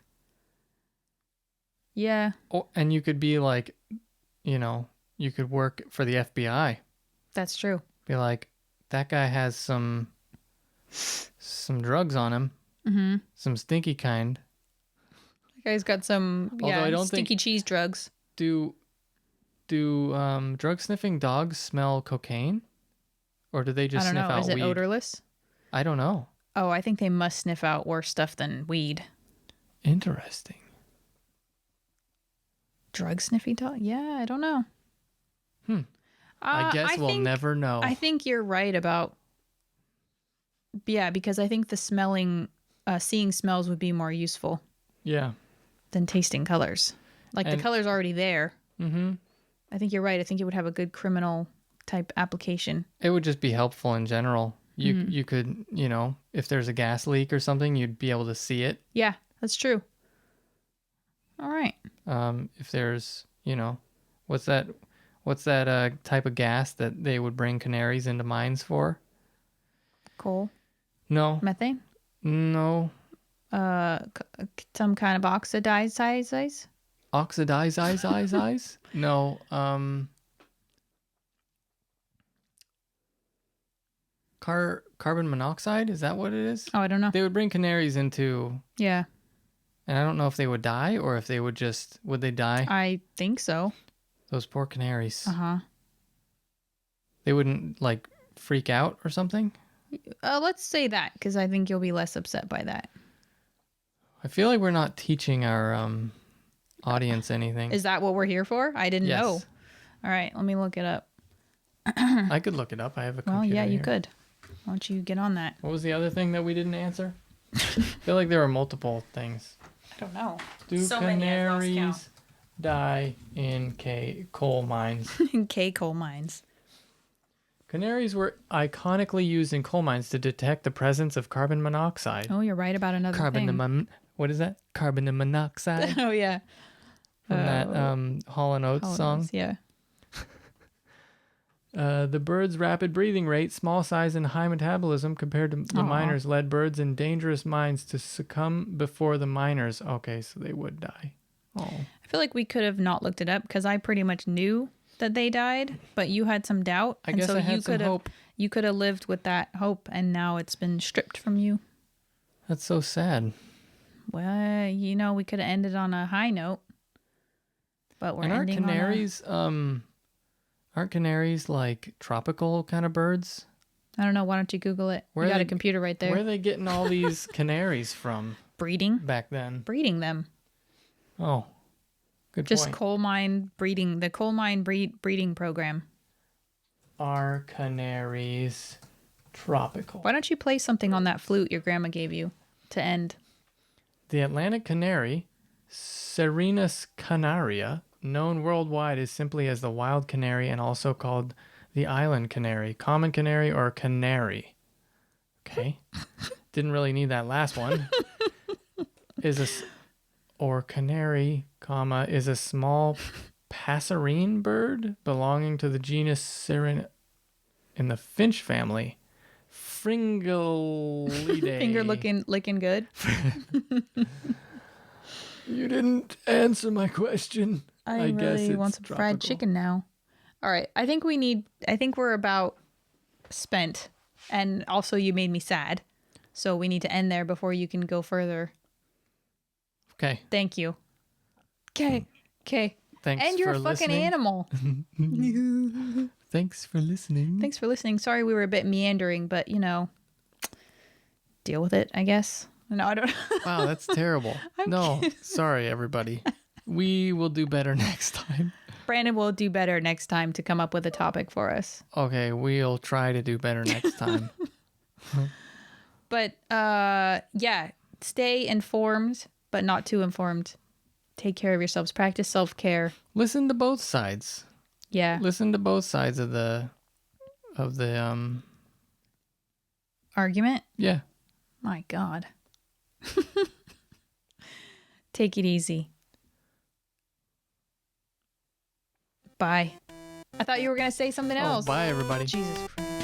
Yeah. Oh, and you could be like, you know, you could work for the FBI. That's true. Be like, that guy has some drugs on him. Mm-hmm. Some stinky kind. The guy's got some Although I don't stinky think- cheese drugs. Do drug sniffing dogs smell cocaine? Or do they just I don't sniff know. out Is it weed? odorless? I don't know. Oh, I think they must sniff out worse stuff than weed. Interesting. Drug sniffy dog? Yeah, I don't know. I guess we'll never know. I think you're right about... Yeah, because I think the seeing smells would be more useful Yeah. than tasting colors. Like, the color's already there. Mm-hmm. I think you're right. I think it would have a good criminal type application. It would just be helpful in general. You could, you know, if there's a gas leak or something, you'd be able to see it. Yeah, that's true. All right. If there's, you know, what's that type of gas that they would bring canaries into mines for? Coal. No. Methane. No. Some kind of oxidized size. Oxidize eyes? No. Carbon monoxide? Is that what it is? Oh, I don't know. They would bring canaries into, Yeah, and I don't know if they would die or if they would they die? I think so. Those poor canaries. Uh-huh. They wouldn't, like, freak out or something? Let's say that, because I think you'll be less upset by that. I feel like we're not teaching our audience anything. Is that what we're here for? I didn't Yes. know. All right, let me look it up. I could look it up. I have a computer Well, yeah, you here. could. Why don't you get on that? What was the other thing that we didn't answer? I feel like there were multiple things. I don't know. Do So many, I've lost count. canaries die in coal mines? K coal mines. Canaries were iconically used in coal mines to detect the presence of carbon monoxide. Oh, you're right about another thing. What is that? Carbon monoxide Oh, yeah. from that Hall & Oates song. Yeah. The bird's rapid breathing rate, small size, and high metabolism compared to the Aw. miners led birds in dangerous mines to succumb before the miners. Okay, so they would die. Oh, I feel like we could have not looked it up because I pretty much knew that they died, but you had some doubt. I guess I had some hope. You could have lived with that hope, and now it's been stripped from you. That's so sad. Well, you know, we could have ended on a high note, but we're And ending aren't canaries like tropical kind of birds? I don't know. Why don't you Google it? Where You got they- a computer right there. Where are they getting all these canaries from Breeding? back then? Breeding them. Oh, good Just point. coal mine breeding. The coal mine breeding program. Are canaries Tropical. Why don't you play something on that flute your grandma gave you to end? The Atlantic canary, Serinus canaria, known worldwide as simply as the wild canary and also called the island canary, common canary, or canary. Okay. Didn't really need that last one. Or canary, comma, is a small passerine bird belonging to the genus Serin in the finch family. Fringillidae. Finger licking good. You didn't answer my question. I guess really it's want some fried tropical. chicken now. All right. I think we're about spent. And also you made me sad. So we need to end there before you can go further. Okay. Thank you. Okay. Thanks And you're for a fucking listening. animal. Thanks for listening. Thanks for listening. Sorry we were a bit meandering, but deal with it, I guess. No, I don't. Wow, that's terrible. No, sorry, everybody. We will do better next time. Brandon will do better next time to come up with a topic for us. Okay, we'll try to do better next time. But yeah, stay informed, but not too informed. Take care of yourselves. Practice self-care. Listen to both sides. Yeah. Listen to both sides of the Argument? yeah. My God. Take it easy. Bye. I thought you were going to say something else. Bye everybody. Jesus Christ.